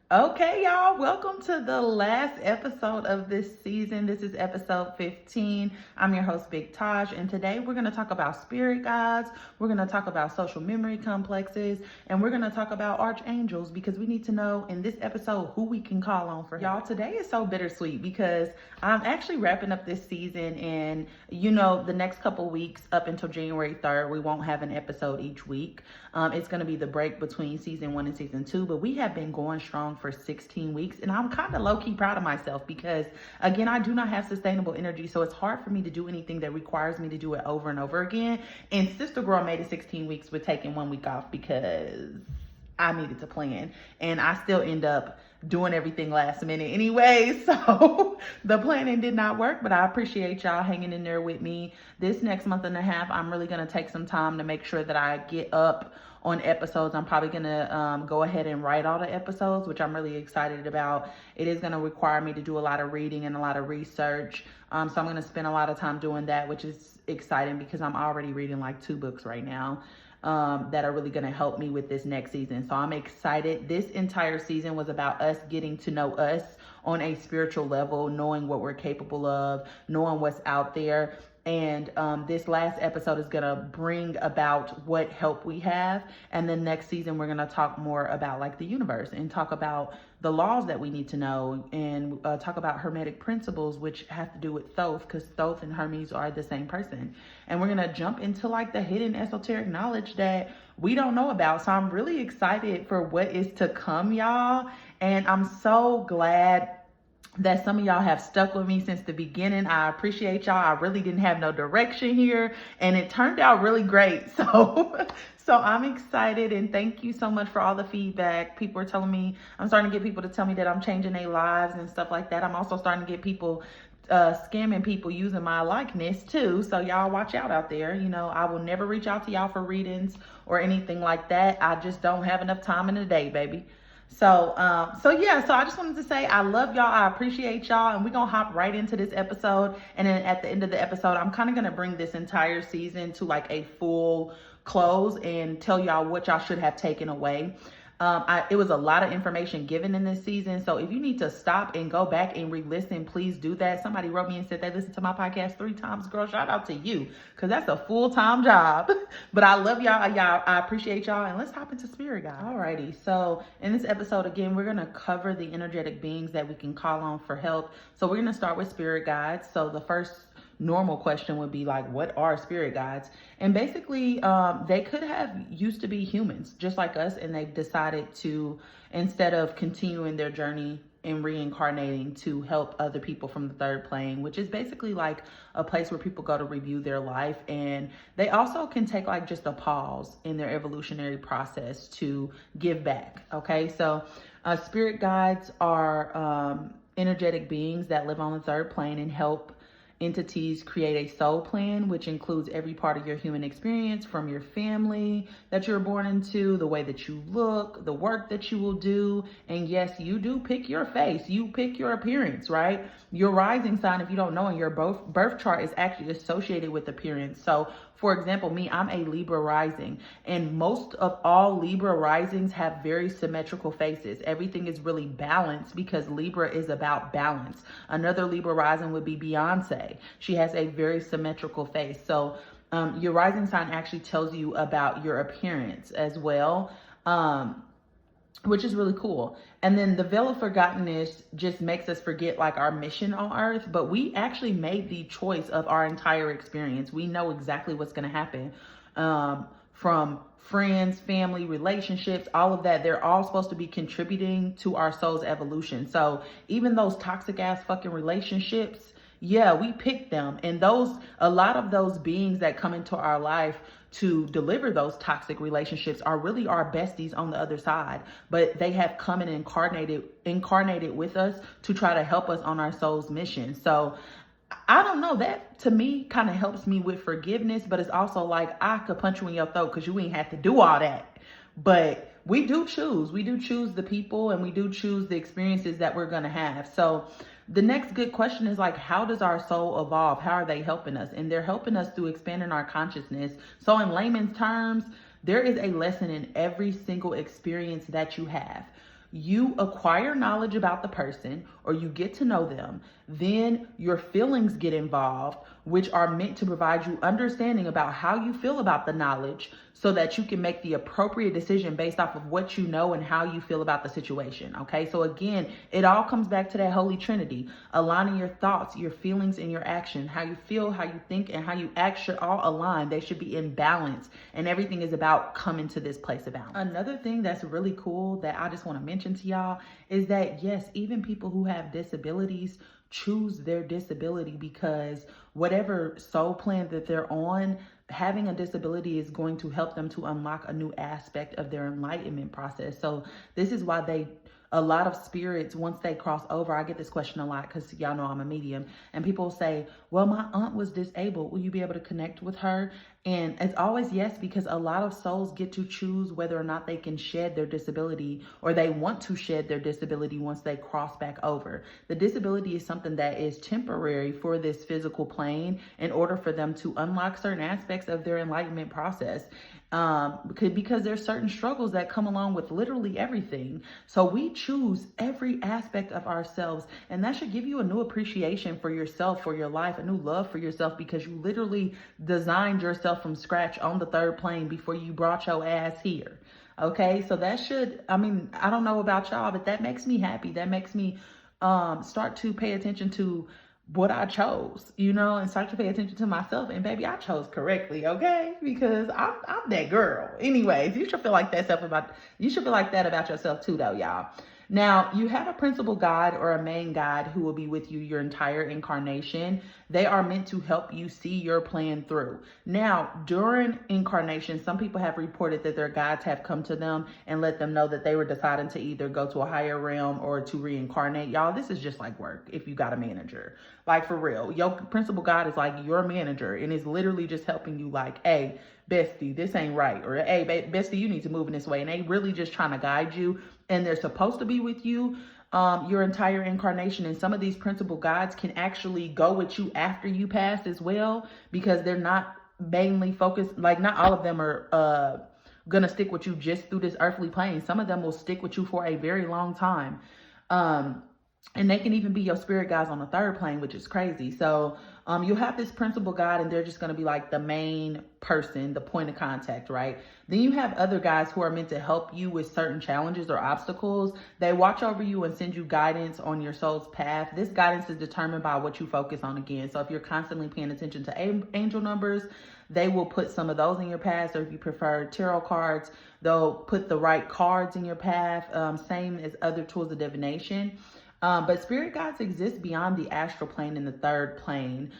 Okay, y'all, welcome to the last episode of this season. This is episode 15. I'm your host, Big Taj, and today we're going to talk about spirit guides. We're going to talk about social memory complexes, and we're going to talk about archangels because we need to know in this episode who we can call on for help. Y'all, today is so bittersweet because I'm actually wrapping up this season, and the next couple weeks up until January 3rd, we won't have an episode each week. It's going to be the break between season 1 and season 2, but we have been going strong for 16 weeks, and I'm kind of low-key proud of myself because, again, I do not have sustainable energy, so it's hard for me to do anything that requires me to do it over and over again. And Sister Girl made it 16 weeks with taking 1 week off because I needed to plan, and I still end up doing everything last minute anyway, so the planning did not work, but I appreciate y'all hanging in there with me. This next month and a half, I'm really going to take some time to make sure that I get up on episodes. I'm probably going to go ahead and write all the episodes, which I'm really excited about. It is going to require me to do a lot of reading and a lot of research, so I'm going to spend a lot of time doing that, which is exciting because I'm already reading like 2 books right now that are really going to help me with this next season. So I'm excited. This entire season was about us getting to know us on a spiritual level, knowing what we're capable of, knowing what's out there. And this last episode is going to bring about what help we have. And then next season, we're going to talk more about like the universe and talk about the laws that we need to know and talk about Hermetic principles, which have to do with Thoth, because Thoth and Hermes are the same person. And we're going to jump into like the hidden esoteric knowledge that we don't know about. So I'm really excited for what is to come, y'all. And I'm so glad that some of y'all have stuck with me since the beginning. I appreciate y'all. I really didn't have no direction here, and it turned out really great. So I'm excited, and thank you so much for all the feedback. People are telling me, I'm starting to get people to tell me that I'm changing their lives and stuff like that. I'm also starting to get people scamming people using my likeness too. So y'all watch out there. I will never reach out to y'all for readings or anything like that. I just don't have enough time in the day, baby. So I just wanted to say I love y'all. I appreciate y'all. And we're going to hop right into this episode. And then at the end of the episode, I'm kind of going to bring this entire season to like a full close and tell y'all what y'all should have taken away. It was a lot of information given in this season. So if you need to stop and go back and re-listen, please do that. Somebody wrote me and said they listened to my podcast 3 times. Girl, shout out to you, because that's a full-time job. But I love y'all. I appreciate y'all. And let's hop into spirit guide. Alrighty. So in this episode, again, we're going to cover the energetic beings that we can call on for help. So we're going to start with spirit guides. So the first normal question would be like, what are spirit guides? And basically they could have used to be humans just like us, and they've decided to, instead of continuing their journey and reincarnating, to help other people from the third plane, which is basically like a place where people go to review their life. And they also can take like just a pause in their evolutionary process to give back. Okay, so spirit guides are energetic beings that live on the third plane and help entities create a soul plan, which includes every part of your human experience, from your family that you're born into, the way that you look, the work that you will do. And yes, you do pick your face, you pick your appearance, right? Your rising sign, if you don't know, and your birth chart is actually associated with appearance. So for example, me, I'm a Libra rising, and most of all Libra risings have very symmetrical faces. Everything is really balanced because Libra is about balance. Another Libra rising would be Beyonce. She has a very symmetrical face. So your rising sign actually tells you about your appearance as well, which is really cool. And then the veil of forgottenness just makes us forget like our mission on earth, but we actually made the choice of our entire experience. We know exactly what's going to happen, from friends, family, relationships, all of that. They're all supposed to be contributing to our soul's evolution. So even those toxic ass fucking relationships, yeah, we picked them. And a lot of those beings that come into our life to deliver those toxic relationships are really our besties on the other side, but they have come and incarnated with us to try to help us on our soul's mission. So I don't know, that to me kind of helps me with forgiveness, but it's also like I could punch you in your throat because you ain't have to do all that. But we do choose the people, and we do choose the experiences that we're going to have. So the next good question is like, how does our soul evolve? How are they helping us? And they're helping us through expanding our consciousness. So in layman's terms, there is a lesson in every single experience that you have. You acquire knowledge about the person, or you get to know them. Then your feelings get involved, which are meant to provide you understanding about how you feel about the knowledge so that you can make the appropriate decision based off of what you know and how you feel about the situation. Okay, so again, it all comes back to that Holy Trinity, aligning your thoughts, your feelings, and your action. How you feel, how you think, and how you act should all align. They should be in balance, and everything is about coming to this place of balance. Another thing that's really cool that I just want to mention to y'all is that, yes, even people who have disabilities choose their disability because whatever soul plan that they're on, having a disability is going to help them to unlock a new aspect of their enlightenment process. So this is why a lot of spirits, once they cross over, I get this question a lot because y'all know I'm a medium, and people say, well, my aunt was disabled. Will you be able to connect with her? And it's always yes, because a lot of souls get to choose whether or not they can shed their disability, or they want to shed their disability once they cross back over. The disability is something that is temporary for this physical plane in order for them to unlock certain aspects of their enlightenment process. Because there's certain struggles that come along with literally everything. So we choose every aspect of ourselves, and that should give you a new appreciation for yourself, for your life, a new love for yourself, because you literally designed yourself from scratch on the third plane before you brought your ass here. Okay, so that should, I don't know about y'all, but that makes me happy. That makes me start to pay attention to what I chose, and start to pay attention to myself. And baby, I chose correctly, okay? Because I'm that girl. Anyways, you should feel like that about yourself too, though, y'all. Now, you have a principal guide or a main guide who will be with you your entire incarnation. They are meant to help you see your plan through. Now, during incarnation, some people have reported that their guides have come to them and let them know that they were deciding to either go to a higher realm or to reincarnate. Y'all, this is just like work if you got a manager. Like, for real. Your principal guide is like your manager, and it's literally just helping you like, hey, bestie, this ain't right. Or, hey, bestie, you need to move in this way. And they really just trying to guide you. And they're supposed to be with you your entire incarnation. And some of these principal guides can actually go with you after you pass as well, because they're not mainly focused. Like, not all of them are gonna stick with you just through this earthly plane. Some of them will stick with you for a very long time. And they can even be your spirit guides on the third plane, which is crazy. So you'll have this principal guide, and they're just going to be like the main person, the point of contact, right? Then you have other guides who are meant to help you with certain challenges or obstacles. They watch over you and send you guidance on your soul's path. This guidance is determined by what you focus on again. So if you're constantly paying attention to angel numbers, they will put some of those in your path. Or if you prefer tarot cards, they'll put the right cards in your path. Same as other tools of divination. But spirit guides exist beyond the astral plane and the third plane.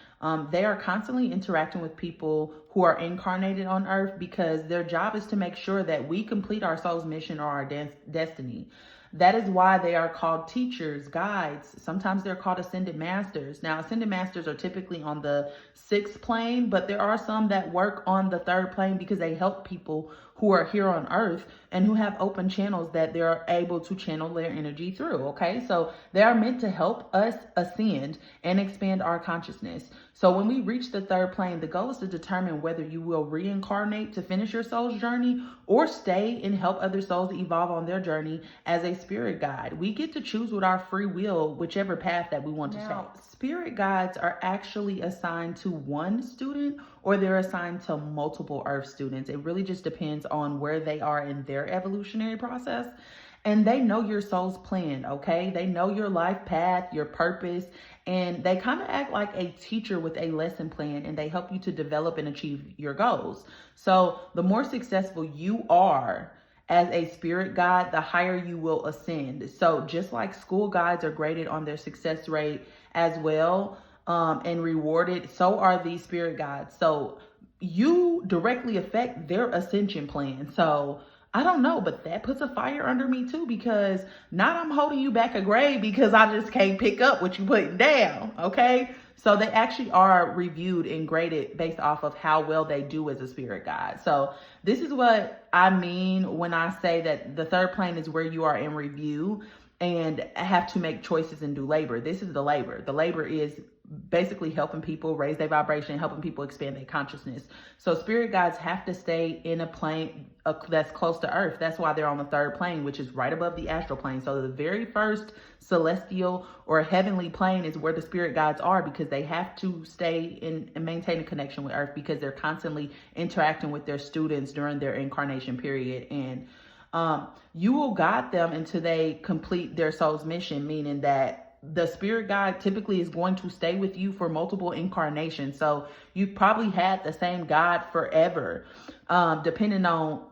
They are constantly interacting with people who are incarnated on earth, because their job is to make sure that we complete our soul's mission or our destiny. That is why they are called teachers, guides. Sometimes they're called ascended masters. Now, ascended masters are typically on the 6th plane, but there are some that work on the 3rd plane because they help people who are here on earth and who have open channels that they're able to channel their energy through. Okay, so they are meant to help us ascend and expand our consciousness. So when we reach the 3rd plane, the goal is to determine whether you will reincarnate to finish your soul's journey or stay and help other souls evolve on their journey as a spirit guide. We get to choose with our free will whichever path that we want to take. Spirit guides are actually assigned to one student, or they're assigned to multiple earth students. It really just depends on where they are in their evolutionary process. And they know your soul's plan, okay? They know your life path, your purpose, and they kind of act like a teacher with a lesson plan, and they help you to develop and achieve your goals. So the more successful you are as a spirit guide, the higher you will ascend. So just like school guides are graded on their success rate as well, and rewarded, so are these spirit guides. So you directly affect their ascension plan. So I don't know, but that puts a fire under me too, because not I'm holding you back a grade because I just can't pick up what you putting down, okay? So they actually are reviewed and graded based off of how well they do as a spirit guide. So this is what I mean when I say that the 3rd plane is where you are in review. and have to make choices and do labor. This is the labor. The labor is basically helping people raise their vibration, helping people expand their consciousness. So spirit guides have to stay in a plane that's close to earth. That's why they're on the third plane, which is right above the astral plane. So the very first celestial or heavenly plane is where the spirit guides are, because they have to stay in and maintain a connection with earth, because they're constantly interacting with their students during their incarnation period. And you will guide them until they complete their soul's mission, meaning that the spirit guide typically is going to stay with you for multiple incarnations. So you've probably had the same guide forever, depending on,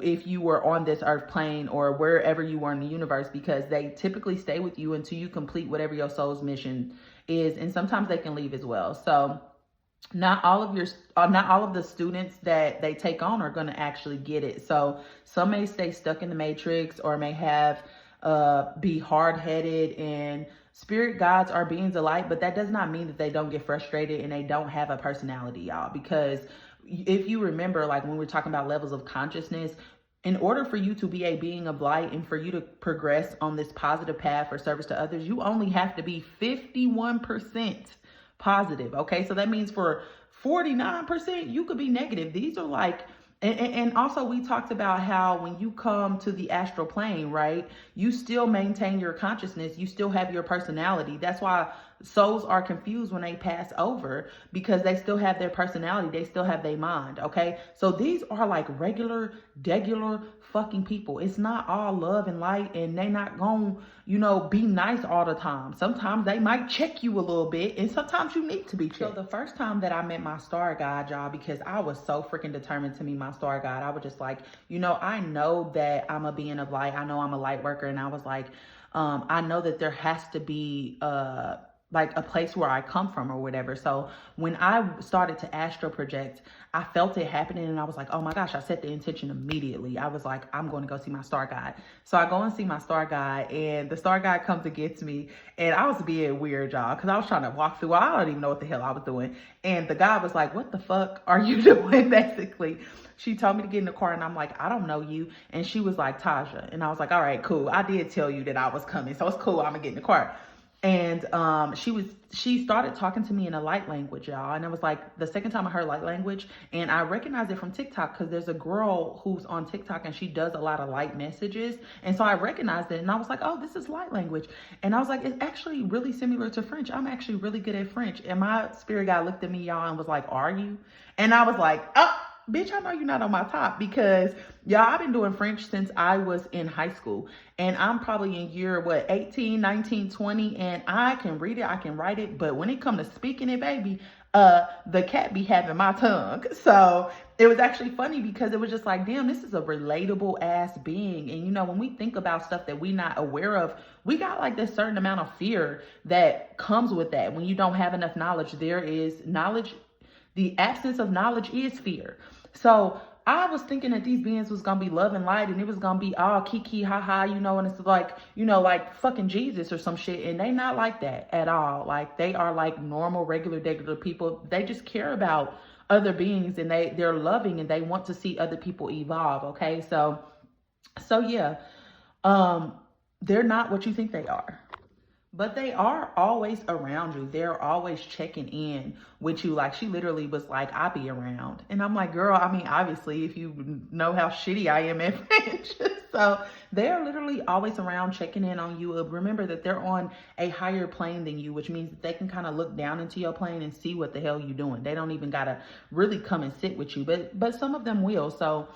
if you were on this earth plane or wherever you were in the universe, because they typically stay with you until you complete whatever your soul's mission is. And sometimes they can leave as well. So not all of the students that they take on are going to actually get it. So some may stay stuck in the matrix, or may have be hard-headed. And spirit guides are beings of light, but that does not mean that they don't get frustrated and they don't have a personality, y'all. Because if you remember, like when we're talking about levels of consciousness, in order for you to be a being of light and for you to progress on this positive path for service to others, you only have to be 51% positive. Okay, so that means for 49% you could be negative. These are like, and also we talked about how when you come to the astral plane, right, you still maintain your consciousness, you still have your personality. That's why souls are confused when they pass over, because they still have their personality, they still have their mind. Okay, so these are like regular fucking people. It's not all love and light, and they not gonna be nice all the time. Sometimes they might check you a little bit, and sometimes you need to be checked. So the first time that I met my star guide, y'all, because I was so freaking determined to meet my star guide, I was just like, I know that I'm a being of light, I know I'm a light worker, and I was like, I know that there has to be like a place where I come from or whatever. So when I started to astral project, I felt it happening, and I was like, oh my gosh, I set the intention immediately. I was like, I'm going to go see my star guide. So I go and see my star guide, and the star guide comes and gets me, and I was being weird, y'all, because I was trying to walk through. I don't even know what the hell I was doing. And the guy was like, what the fuck are you doing, basically? She told me to get in the car, and I'm like, I don't know you. And she was like, Taja. And I was like, all right, cool. I did tell you that I was coming, so it's cool. I'm gonna get in the car. And she started talking to me in a light language, y'all. And it was like the second time I heard light language, and I recognized it from TikTok, because there's a girl who's on TikTok and she does a lot of light messages. And so I recognized it, and I was like, oh, this is light language. And I was like, it's actually really similar to French. I'm actually really good at French. And my spirit guide looked at me, y'all, and was like, are you? And I was like, oh, bitch, I know you're not on my top, because y'all, I've been doing French since I was in high school, and I'm probably in year 18, 19, 20, and I can read it, I can write it, but when it comes to speaking it, baby, the cat be having my tongue. So it was actually funny, because it was just like, damn, this is a relatable ass being. And when we think about stuff that we're not aware of, we got like this certain amount of fear that comes with that. When you don't have enough knowledge, there is knowledge. The absence of knowledge is fear. So I was thinking that these beings was going to be love and light, and it was going to be all kiki, haha, and it's like, like fucking Jesus or some shit. And they not like that at all. Like, they are like normal, regular people. They just care about other beings, and they're loving, and they want to see other people evolve. Okay. So yeah, they're not what you think they are. But they are always around you. They're always checking in with you. Like, she literally was like, I'll be around. And I'm like, girl, I mean, obviously, if you know how shitty I am at French. So they're literally always around checking in on you. Remember that they're on a higher plane than you, which means that they can kind of look down into your plane and see what the hell you're doing. They don't even got to really come and sit with you. But some of them will. So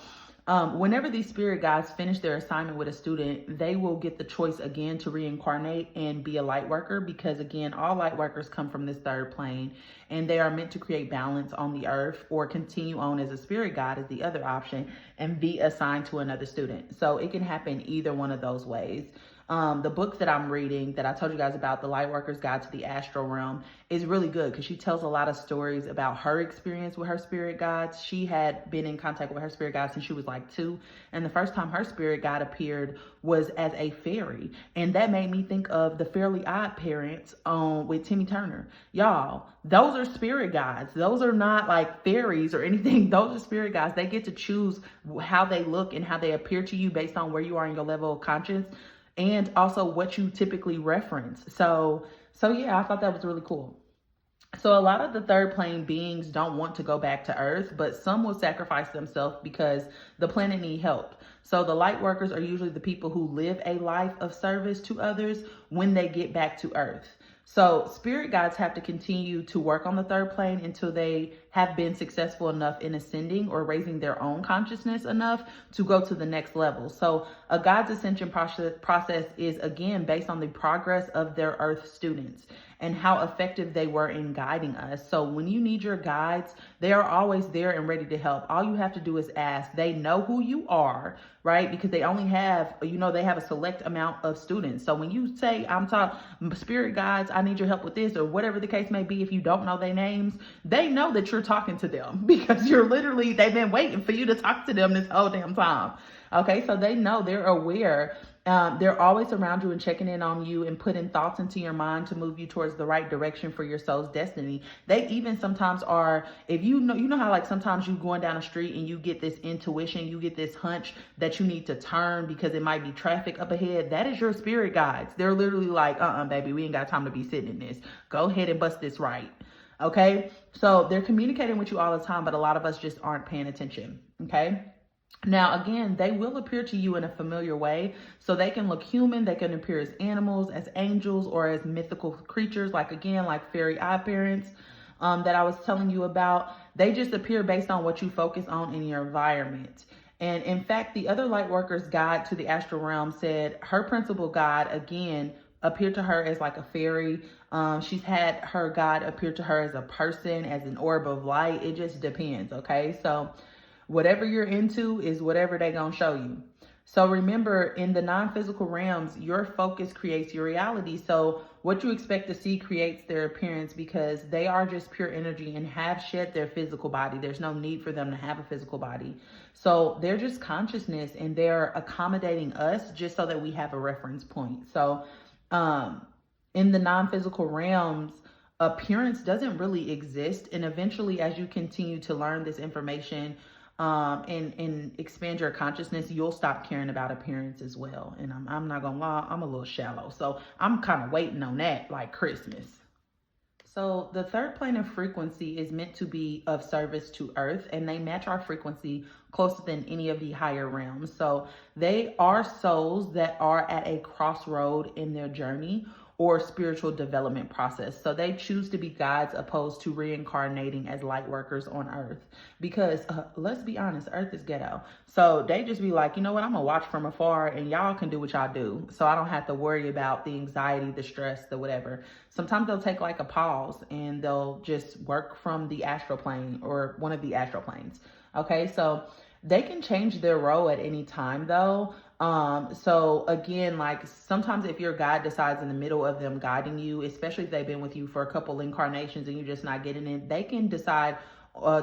whenever these spirit guides finish their assignment with a student, they will get the choice again to reincarnate and be a light worker, because again, all light workers come from this third plane, and they are meant to create balance on the earth, or continue on as a spirit guide is the other option, and be assigned to another student. So it can happen either one of those ways. The book that I'm reading that I told you guys about, The Lightworker's Guide to the Astral Realm, is really good, because she tells a lot of stories about her experience with her spirit guides. She had been in contact with her spirit guide since she was like 2. And the first time her spirit guide appeared was as a fairy. And that made me think of the Fairly Odd Parents with Timmy Turner. Y'all, those are spirit guides. Those are not like fairies or anything. Those are spirit guides. They get to choose how they look and how they appear to you based on where you are in your level of consciousness. and also what you typically reference. So yeah, I thought that was really cool. So a lot of the third plane beings don't want to go back to Earth, but some will sacrifice themselves because the planet need help. So the light workers are usually the people who live a life of service to others when they get back to Earth. So spirit guides have to continue to work on the third plane until they have been successful enough in ascending or raising their own consciousness enough to go to the next level. So a guide's ascension process is again based on the progress of their Earth students and how effective they were in guiding us. So when you need your guides, they are always there and ready to help. All you have to do is ask. They know who you are, right? Because they only have, they have a select amount of students. So when you say, I'm talking spirit guides, I need your help with this, or whatever the case may be, if you don't know their names, they know that you're talking to them because they've been waiting for you to talk to them this whole damn time. Okay, so they know, they're aware. They're always around you and checking in on you and putting thoughts into your mind to move you towards the right direction for your soul's destiny. They even sometimes are, if you know how like sometimes you going down the street and you get this intuition, you get this hunch that you need to turn because it might be traffic up ahead. That is your spirit guides. They're literally like, baby, we ain't got time to be sitting in this. Go ahead and bust this right. Okay, so they're communicating with you all the time, but a lot of us just aren't paying attention. Okay. Now, again, they will appear to you in a familiar way. So they can look human. They can appear as animals, as angels, or as mythical creatures, like fairy eye parents that I was telling you about. They just appear based on what you focus on in your environment. And in fact, the other light worker's guide to the astral realm said her principal guide, again, appeared to her as like a fairy. She's had her guide appear to her as a person, as an orb of light. It just depends, okay? So whatever you're into is whatever they're going to show you. So remember, in the non-physical realms, your focus creates your reality. So what you expect to see creates their appearance because they are just pure energy and have shed their physical body. There's no need for them to have a physical body. So they're just consciousness and they're accommodating us just so that we have a reference point. So in the non-physical realms, appearance doesn't really exist. And eventually, as you continue to learn this information, and expand your consciousness, you'll stop caring about appearance as well. And I'm not gonna lie, I'm a little shallow. So I'm kind of waiting on that like Christmas. So the third plane of frequency is meant to be of service to Earth, and they match our frequency closer than any of the higher realms. So they are souls that are at a crossroad in their journey or spiritual development process. So they choose to be guides opposed to reincarnating as light workers on Earth. Because let's be honest, Earth is ghetto. So they just be like, you know what, I'm gonna watch from afar and y'all can do what y'all do. So I don't have to worry about the anxiety, the stress, the whatever. Sometimes they'll take like a pause and they'll just work from the astral plane or one of the astral planes. Okay, so they can change their role at any time though. So again, like sometimes if your guide decides in the middle of them guiding you, especially if they've been with you for a couple incarnations and you're just not getting it, they can decide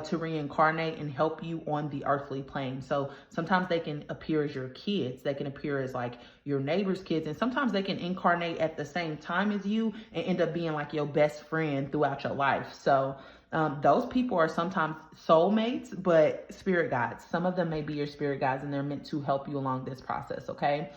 to reincarnate and help you on the earthly plane. So sometimes they can appear as your kids. They can appear as like your neighbor's kids. And sometimes they can incarnate at the same time as you and end up being like your best friend throughout your life. So those people are sometimes soulmates, but spirit guides. Some of them may be your spirit guides and they're meant to help you along this process, okay?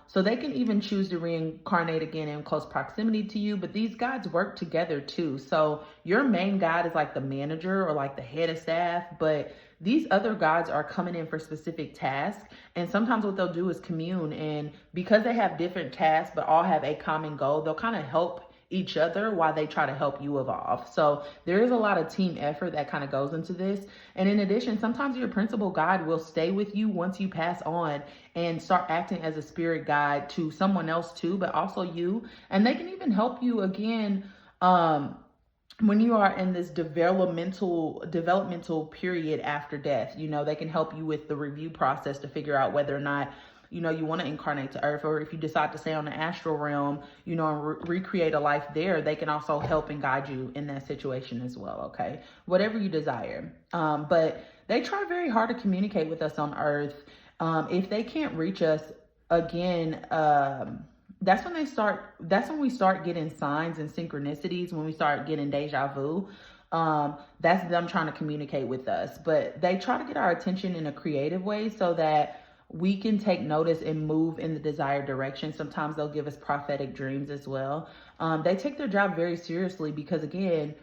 So they can even choose to reincarnate again in close proximity to you, but these guides work together too. So your main guide is like the manager or like the head of staff, but these other guides are coming in for specific tasks. And sometimes what they'll do is commune, and because they have different tasks, but all have a common goal, they'll kind of help each other while they try to help you evolve. So there is a lot of team effort that kind of goes into this. And in addition, sometimes your principal guide will stay with you once you pass on and start acting as a spirit guide to someone else too, but also you. And they can even help you again when you are in this developmental period after death. They can help you with the review process to figure out whether or not you want to incarnate to Earth, or if you decide to stay on the astral realm, and recreate a life there, they can also help and guide you in that situation as well, okay? Whatever you desire. But they try very hard to communicate with us on Earth. If they can't reach us, again, that's when we start getting signs and synchronicities, when we start getting deja vu. That's them trying to communicate with us. But they try to get our attention in a creative way so that we can take notice and move in the desired direction. Sometimes they'll give us prophetic dreams as well. They take their job very seriously because, again,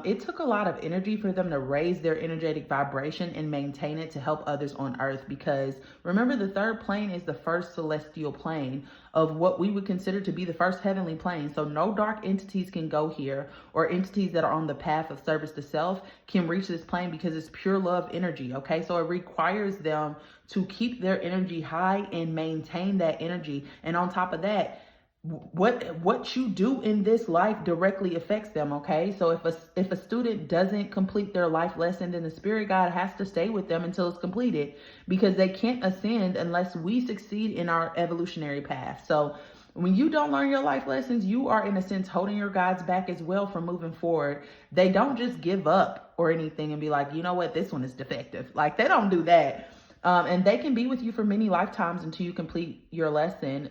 it took a lot of energy for them to raise their energetic vibration and maintain it to help others on earth. Because remember, the third plane is the first celestial plane of what we would consider to be the first heavenly plane. So no dark entities can go here, or entities that are on the path of service to self can reach this plane, because it's pure love energy. Okay, so it requires them to keep their energy high and maintain that energy. And on top of that, what you do in this life directly affects them. Okay, so if a student doesn't complete their life lesson, then the spirit guide has to stay with them until it's completed, because they can't ascend unless we succeed in our evolutionary path. So when you don't learn your life lessons, you are in a sense holding your guides back as well from moving forward. They don't just give up or anything and be like, you know what, this one is defective. Like, they don't do that. And they can be with you for many lifetimes until you complete your lesson.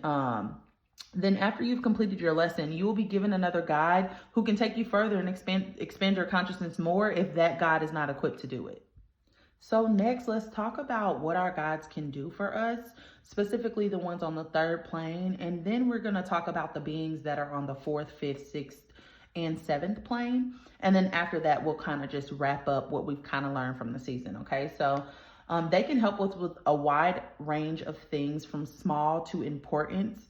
Then after you've completed your lesson, you will be given another guide who can take you further and expand your consciousness more if that guide is not equipped to do it. So next, let's talk about what our guides can do for us, specifically the ones on the third plane. And then we're going to talk about the beings that are on the fourth, fifth, sixth, and seventh plane. And then after that, we'll kind of just wrap up what we've kind of learned from the season. Okay, so they can help us with a wide range of things, from small to importance.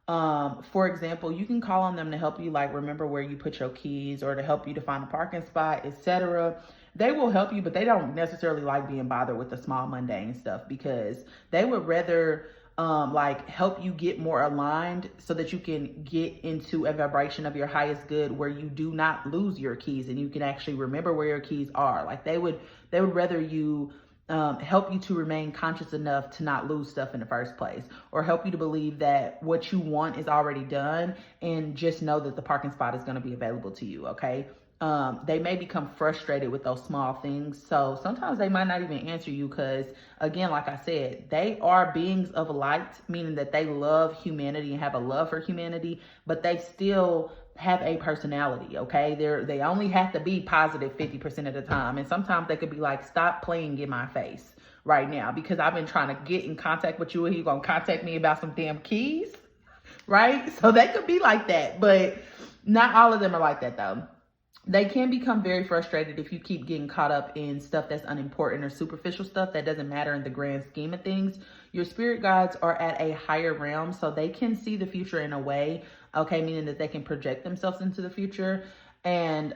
For example, you can call on them to help you, like, remember where you put your keys, or to help you to find a parking spot, etc. They will help you, but they don't necessarily like being bothered with the small mundane stuff, because they would rather like help you get more aligned so that you can get into a vibration of your highest good, where you do not lose your keys and you can actually remember where your keys are. Like, they would rather you help you to remain conscious enough to not lose stuff in the first place, or help you to believe that what you want is already done, and just know that the parking spot is going to be available to you. Okay. They may become frustrated with those small things. So sometimes they might not even answer you, because, again, like I said, they are beings of light, meaning that they love humanity and have a love for humanity, but they still have a personality. Okay, they only have to be positive 50% of the time, and sometimes they could be like, stop playing in my face right now, because I've been trying to get in contact with you, and you're gonna contact me about some damn keys, right? So they could be like that, but not all of them are like that though. They can become very frustrated if you keep getting caught up in stuff that's unimportant or superficial stuff that doesn't matter in the grand scheme of things. Your spirit guides are at a higher realm, so they can see the future in a way, okay, meaning that they can project themselves into the future. And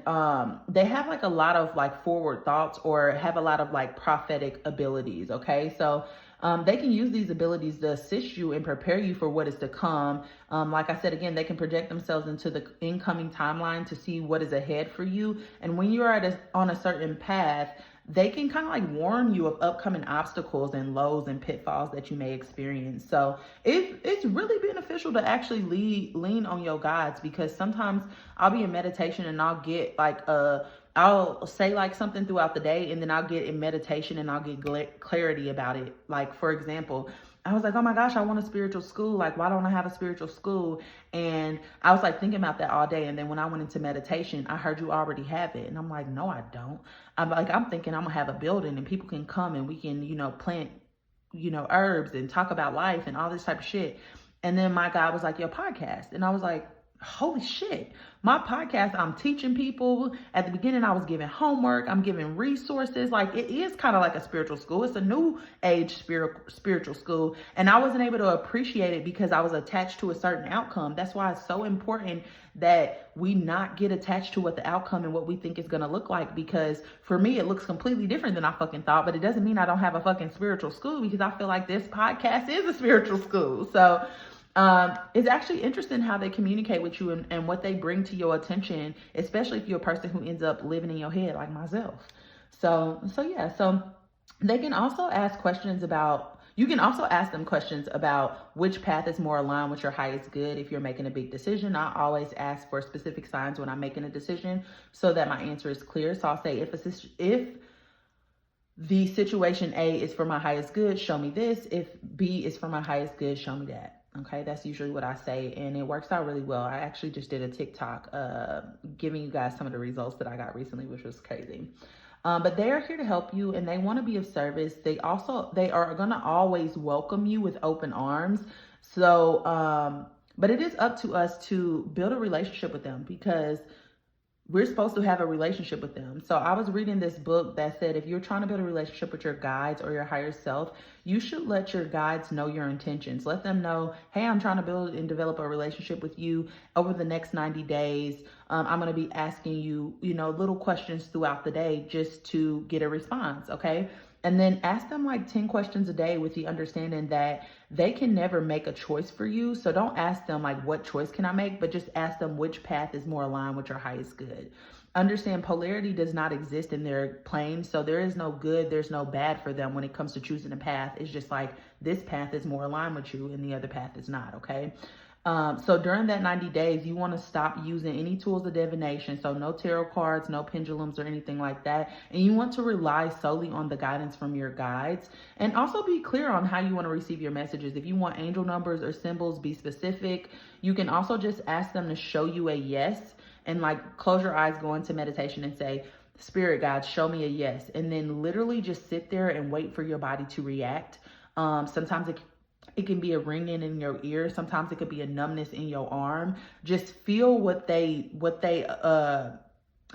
they have like a lot of like forward thoughts, or have a lot of like prophetic abilities. Okay, so they can use these abilities to assist you and prepare you for what is to come. Like I said, again, they can project themselves into the incoming timeline to see what is ahead for you. And when you are on a certain path, they can kind of like warn you of upcoming obstacles and lows and pitfalls that you may experience. So it's really beneficial to actually lean on your guides, because sometimes I'll be in meditation and I'll get like I'll say like something throughout the day, and then I'll get in meditation and I'll get clarity about it. Like, for example, I was like, oh my gosh, I want a spiritual school. Like, why don't I have a spiritual school? And I was like thinking about that all day. And then when I went into meditation, I heard you already have it. And I'm like, no, I don't. I'm thinking I'm gonna have a building and people can come and we can, plant, herbs and talk about life and all this type of shit. And then my guy was like, your podcast. And I was like, holy shit, my podcast, I'm teaching people. At the beginning, I was giving homework, I'm giving resources. Like, it is kind of like a spiritual school. It's a new age spiritual school. And I wasn't able to appreciate it because I was attached to a certain outcome. That's why it's so important that we not get attached to what the outcome and what we think is going to look like. Because for me, it looks completely different than I fucking thought, but it doesn't mean I don't have a fucking spiritual school, because I feel like this podcast is a spiritual school. So it's actually interesting how they communicate with you and what they bring to your attention, especially if you're a person who ends up living in your head like myself. So they can also ask questions about, you can also ask them questions about which path is more aligned with your highest good. If you're making a big decision, I always ask for specific signs when I'm making a decision so that my answer is clear. So I'll say, if the situation A is for my highest good, show me this. If B is for my highest good, show me that. Okay, that's usually what I say, and it works out really well. I actually just did a TikTok giving you guys some of the results that I got recently, which was crazy. But they are here to help you and they want to be of service. They are going to always welcome you with open arms. So, but it is up to us to build a relationship with them, because we're supposed to have a relationship with them. So I was reading this book that said if you're trying to build a relationship with your guides or your higher self, you should let your guides know your intentions. Let them know, hey, I'm trying to build and develop a relationship with you over the next 90 days. I'm going to be asking you, little questions throughout the day just to get a response. Okay. And then ask them like 10 questions a day with the understanding that they can never make a choice for you. So don't ask them like, what choice can I make? But just ask them which path is more aligned with your highest good. Understand polarity does not exist in their plane. So there is no good, there's no bad for them when it comes to choosing a path. It's just like this path is more aligned with you and the other path is not, okay? So during that 90 days, you want to stop using any tools of divination. So no tarot cards, no pendulums or anything like that. And you want to rely solely on the guidance from your guides, and also be clear on how you want to receive your messages. If you want angel numbers or symbols, be specific. You can also just ask them to show you a yes, and like close your eyes, go into meditation and say, Spirit guide, show me a yes. And then literally just sit there and wait for your body to react. Sometimes it can be a ringing in your ear. Sometimes it could be a numbness in your arm. Just feel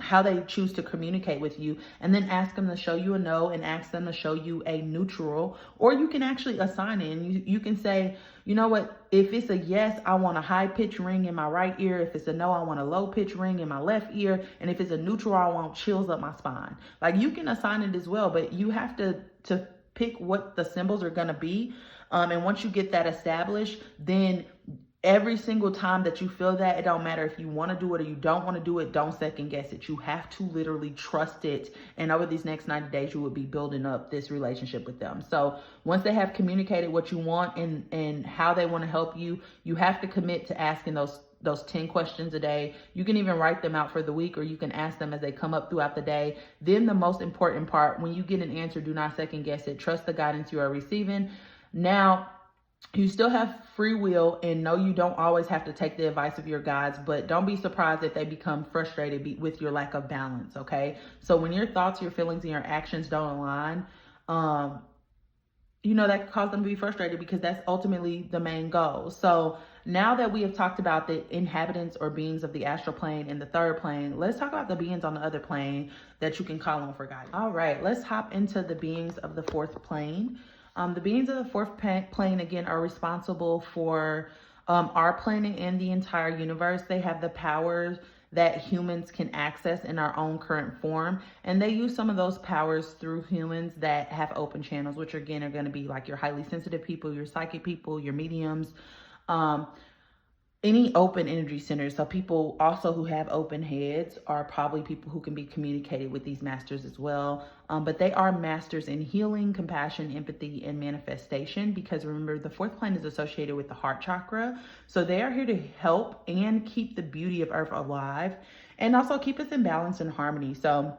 how they choose to communicate with you, and then ask them to show you a no and ask them to show you a neutral, or you can actually assign it. And you can say, you know what, if it's a yes, I want a high pitch ring in my right ear. If it's a no, I want a low pitch ring in my left ear. And if it's a neutral, I want chills up my spine. Like, you can assign it as well, but you have to pick what the symbols are going to be. And once you get that established, then every single time that you feel that, it don't matter if you want to do it or you don't want to do it, don't second guess it. You have to literally trust it. And over these next 90 days, you will be building up this relationship with them. So once they have communicated what you want and how they want to help you, you have to commit to asking those 10 questions a day. You can even write them out for the week, or you can ask them as they come up throughout the day. Then the most important part, when you get an answer, do not second guess it. Trust the guidance you are receiving. Now, you still have free will, and no, you don't always have to take the advice of your guides, but don't be surprised if they become frustrated with your lack of balance, okay? So when your thoughts, your feelings, and your actions don't align, that can cause them to be frustrated, because that's ultimately the main goal. So now that we have talked about the inhabitants or beings of the astral plane and the third plane, let's talk about the beings on the other plane that you can call on for guidance. All right, let's hop into the beings of the fourth plane. The beings of the fourth plane, again, are responsible for our planet and the entire universe. They have the powers that humans can access in our own current form. And they use some of those powers through humans that have open channels, which again are going to be like your highly sensitive people, your psychic people, your mediums, any open energy centers. So people also who have open heads are probably people who can be communicated with these masters as well. But they are masters in healing, compassion, empathy, and manifestation, because remember, the fourth plane is associated with the heart chakra. So they are here to help and keep the beauty of Earth alive, and also keep us in balance and harmony. So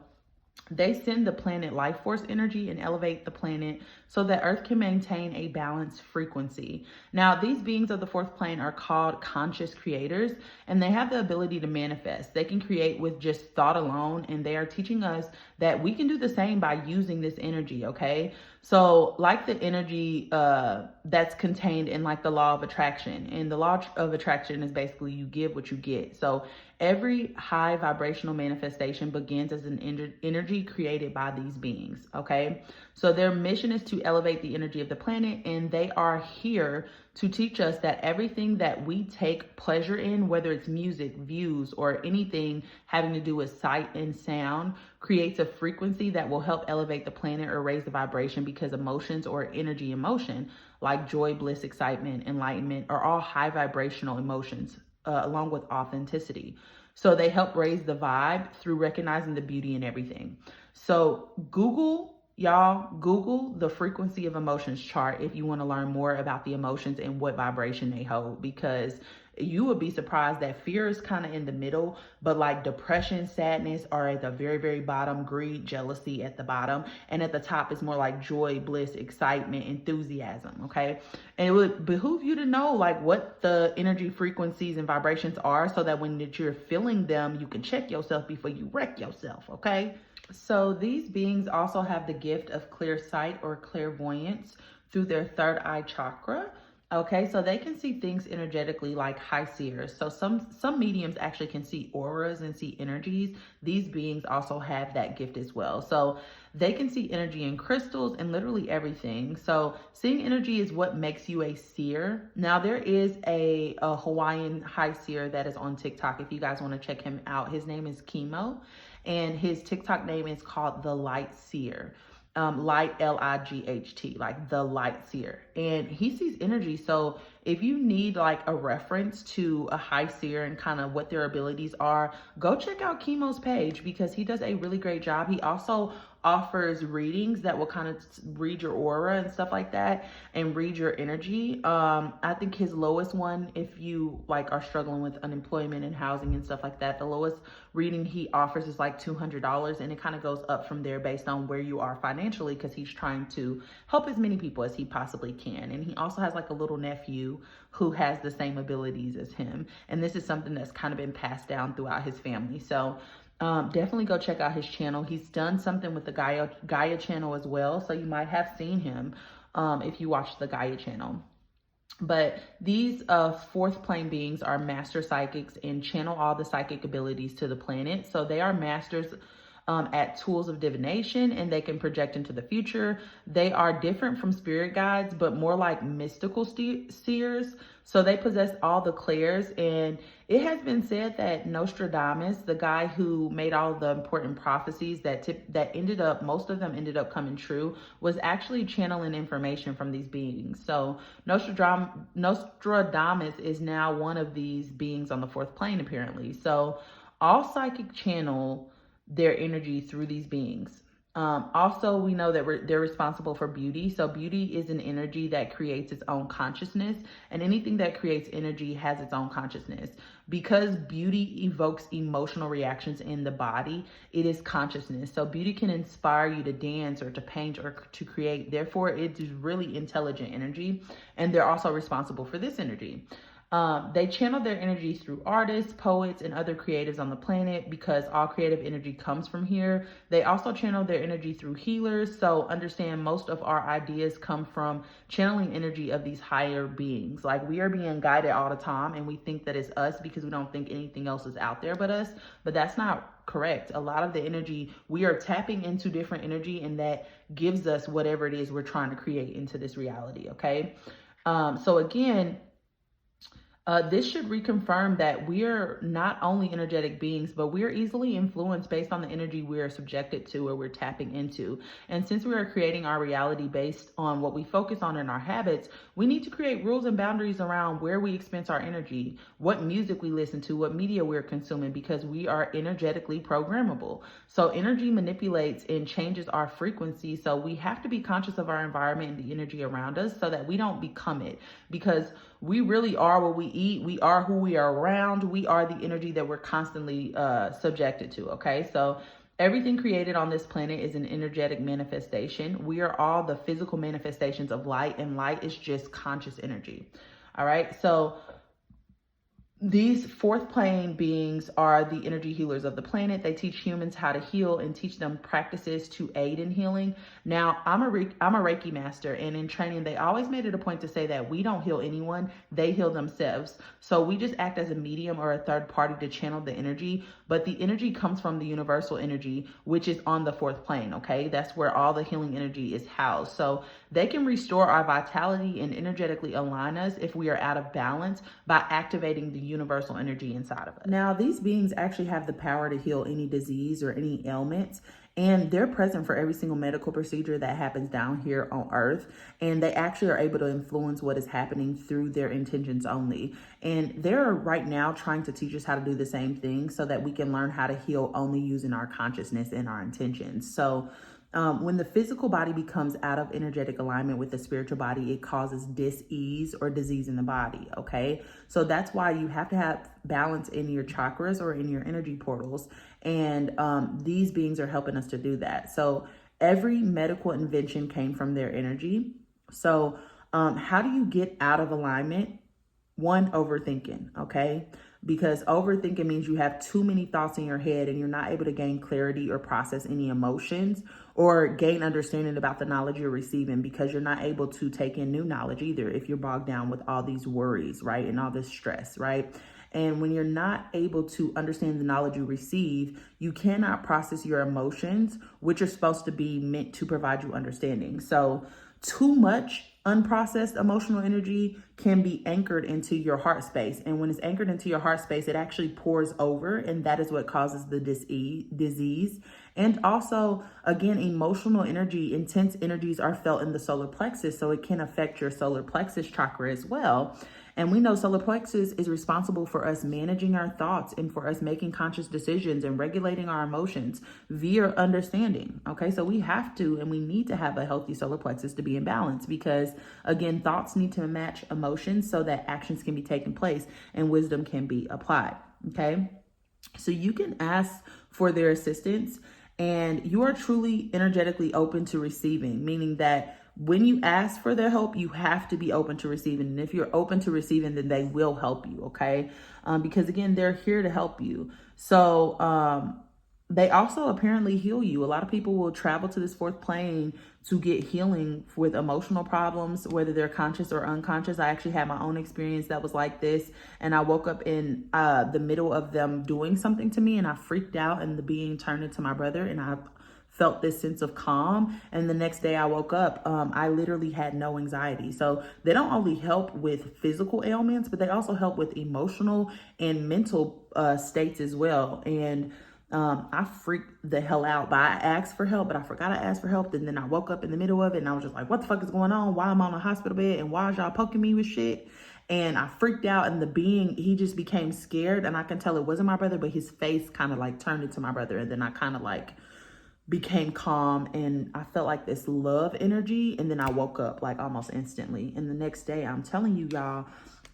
they send the planet life force energy and elevate the planet so that Earth can maintain a balanced frequency. Now, these beings of the fourth plane are called conscious creators, and they have the ability to manifest. They can create with just thought alone, and they are teaching us that we can do the same by using this energy, okay? So like the energy that's contained in like the law of attraction, and the law of attraction is basically you give what you get. So every high vibrational manifestation begins as an energy created by these beings, okay? So their mission is to elevate the energy of the planet, and they are here to teach us that everything that we take pleasure in, whether it's music, views, or anything having to do with sight and sound, creates a frequency that will help elevate the planet or raise the vibration, because emotions or energy emotion like joy, bliss, excitement, enlightenment are all high vibrational emotions, along with authenticity. So they help raise the vibe through recognizing the beauty in everything. So Google the frequency of emotions chart if you want to learn more about the emotions and what vibration they hold, because you would be surprised that fear is kind of in the middle, but like depression, sadness are at the very, very bottom, greed, jealousy at the bottom, and at the top is more like joy, bliss, excitement, enthusiasm, okay? And it would behoove you to know like what the energy frequencies and vibrations are, so that when you're feeling them, you can check yourself before you wreck yourself, okay? So these beings also have the gift of clear sight or clairvoyance through their third eye chakra. Okay, so they can see things energetically like high seers. So some mediums actually can see auras and see energies. These beings also have that gift as well. So they can see energy in crystals and literally everything. So seeing energy is what makes you a seer. Now there is a Hawaiian high seer that is on TikTok. If you guys want to check him out, his name is Chemo, and his TikTok name is called The Light Seer. Light, Light, like The Light Seer. And he sees energy. So if you need like a reference to a high seer and kind of what their abilities are, go check out Chemo's page because he does a really great job. He also offers readings that will kind of read your aura and stuff like that and read your energy. I think his lowest one, if you like are struggling with unemployment and housing and stuff like that, the lowest reading he offers is like $200, and it kind of goes up from there based on where you are financially, because he's trying to help as many people as he possibly can. And he also has like a little nephew who has the same abilities as him, and this is something that's kind of been passed down throughout his family. So definitely go check out his channel. He's done something with the Gaia channel as well, so you might have seen him if you watch the Gaia channel. But these fourth plane beings are master psychics and channel all the psychic abilities to the planet. So they are masters at tools of divination, and they can project into the future. They are different from spirit guides, but more like mystical seers. So they possess all the clairs, and it has been said that Nostradamus, the guy who made all the important prophecies that ended up, most of them ended up coming true, was actually channeling information from these beings. So Nostradamus is now one of these beings on the fourth plane, apparently. So all psychic channel their energy through these beings. Also, we know that they're responsible for beauty. So beauty is an energy that creates its own consciousness, and anything that creates energy has its own consciousness. Because beauty evokes emotional reactions in the body, it is consciousness. So beauty can inspire you to dance or to paint or to create. Therefore, it is really intelligent energy, and they're also responsible for this energy. They channel their energy through artists, poets, and other creatives on the planet, because all creative energy comes from here. They also channel their energy through healers. So understand, most of our ideas come from channeling energy of these higher beings. Like, we are being guided all the time, and we think that it's us because we don't think anything else is out there but us. But that's not correct. A lot of the energy, we are tapping into different energy, and that gives us whatever it is we're trying to create into this reality. Okay. So again, this should reconfirm that we're not only energetic beings, but we're easily influenced based on the energy we're subjected to or we're tapping into. And since we are creating our reality based on what we focus on in our habits, we need to create rules and boundaries around where we expense our energy, what music we listen to, what media we're consuming, because we are energetically programmable. So energy manipulates and changes our frequency. So we have to be conscious of our environment and the energy around us so that we don't become it, because we really are what we eat. We are who we are around. We are the energy that we're constantly subjected to. Okay. So everything created on this planet is an energetic manifestation. We are all the physical manifestations of light, and light is just conscious energy. All right. So these fourth plane beings are the energy healers of the planet. They teach humans how to heal and teach them practices to aid in healing. Now, I'm a Reiki master, and in training, they always made it a point to say that we don't heal anyone, they heal themselves. So we just act as a medium or a third party to channel the energy, but the energy comes from the universal energy, which is on the fourth plane, okay? That's where all the healing energy is housed. So they can restore our vitality and energetically align us if we are out of balance by activating the universal energy inside of us. Now, these beings actually have the power to heal any disease or any ailments, and they're present for every single medical procedure that happens down here on Earth. And they actually are able to influence what is happening through their intentions only. And they're right now trying to teach us how to do the same thing so that we can learn how to heal only using our consciousness and our intentions. So when the physical body becomes out of energetic alignment with the spiritual body, it causes dis-ease or disease in the body, okay? So that's why you have to have balance in your chakras or in your energy portals, and these beings are helping us to do that. So every medical invention came from their energy. So how do you get out of alignment? One, overthinking, okay? because overthinking means you have too many thoughts in your head and you're not able to gain clarity or process any emotions or gain understanding about the knowledge you're receiving, because you're not able to take in new knowledge either if you're bogged down with all these worries, right? And all this stress, right? And when you're not able to understand the knowledge you receive, you cannot process your emotions, which are supposed to be meant to provide you understanding. So too much unprocessed emotional energy can be anchored into your heart space. And when it's anchored into your heart space, it actually pours over, and that is what causes the disease. And also, again, emotional energy, intense energies are felt in the solar plexus, so it can affect your solar plexus chakra as well. And we know solar plexus is responsible for us managing our thoughts and for us making conscious decisions and regulating our emotions via understanding. Okay, so we have to and we need to have a healthy solar plexus to be in balance, because again, thoughts need to match emotions so that actions can be taken place and wisdom can be applied. Okay, so you can ask for their assistance, and you are truly energetically open to receiving, meaning that when you ask for their help, you have to be open to receiving. And if you're open to receiving, then they will help you, okay? Because again, they're here to help you. So they also apparently heal you. A lot of people will travel to this fourth plane to get healing with emotional problems, whether they're conscious or unconscious. I actually had my own experience that was like this. And I woke up in the middle of them doing something to me, and I freaked out, and the being turned into my brother, and I felt this sense of calm. And the next day I woke up, I literally had no anxiety. So they don't only help with physical ailments, but they also help with emotional and mental states as well. And I freaked the hell out, but I asked for help, but I forgot I asked for help. And then I woke up in the middle of it, and I was just like, what the fuck is going on? Why am I on a hospital bed? And why is y'all poking me with shit? And I freaked out, and the being, he just became scared. And I can tell it wasn't my brother, but his face kind of like turned into my brother. And then I kind of like became calm, and I felt like this love energy. And then I woke up like almost instantly. And the next day, I'm telling you, y'all,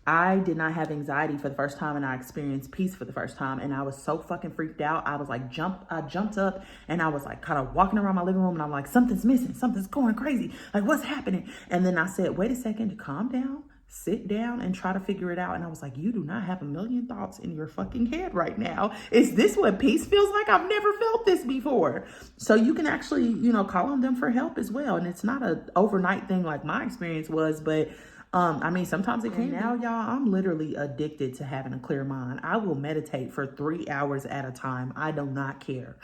I did not have anxiety for the first time, and I experienced peace for the first time. And I was so fucking freaked out. I was like, I jumped up, and I was like kind of walking around my living room, and I'm like, something's missing. Something's going crazy. Like, what's happening? And then I said, wait a second, calm down. Sit down and try to figure it out. And I was like, you do not have a million thoughts in your fucking head right now. Is this what peace feels like? I've never felt this before. So you can actually, call on them for help as well. And it's not an overnight thing like my experience was, but I mean, sometimes it can. Now, y'all, I'm literally addicted to having a clear mind. I will meditate for 3 hours at a time. I do not care.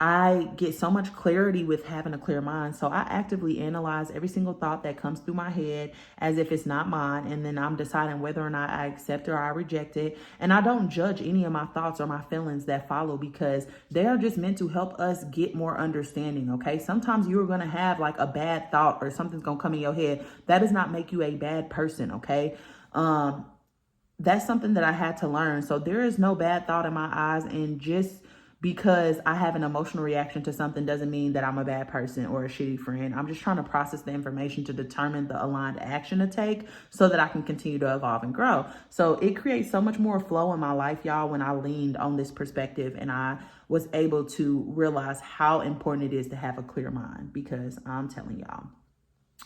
I get so much clarity with having a clear mind. So I actively analyze every single thought that comes through my head as if it's not mine. And then I'm deciding whether or not I accept or I reject it. And I don't judge any of my thoughts or my feelings that follow, because they are just meant to help us get more understanding. Okay. Sometimes you're going to have like a bad thought or something's going to come in your head. That does not make you a bad person. Okay. That's something that I had to learn. So there is no bad thought in my eyes, and just because I have an emotional reaction to something doesn't mean that I'm a bad person or a shitty friend. I'm just trying to process the information to determine the aligned action to take so that I can continue to evolve and grow. So it creates so much more flow in my life, y'all, when I leaned on this perspective and I was able to realize how important it is to have a clear mind, because I'm telling y'all.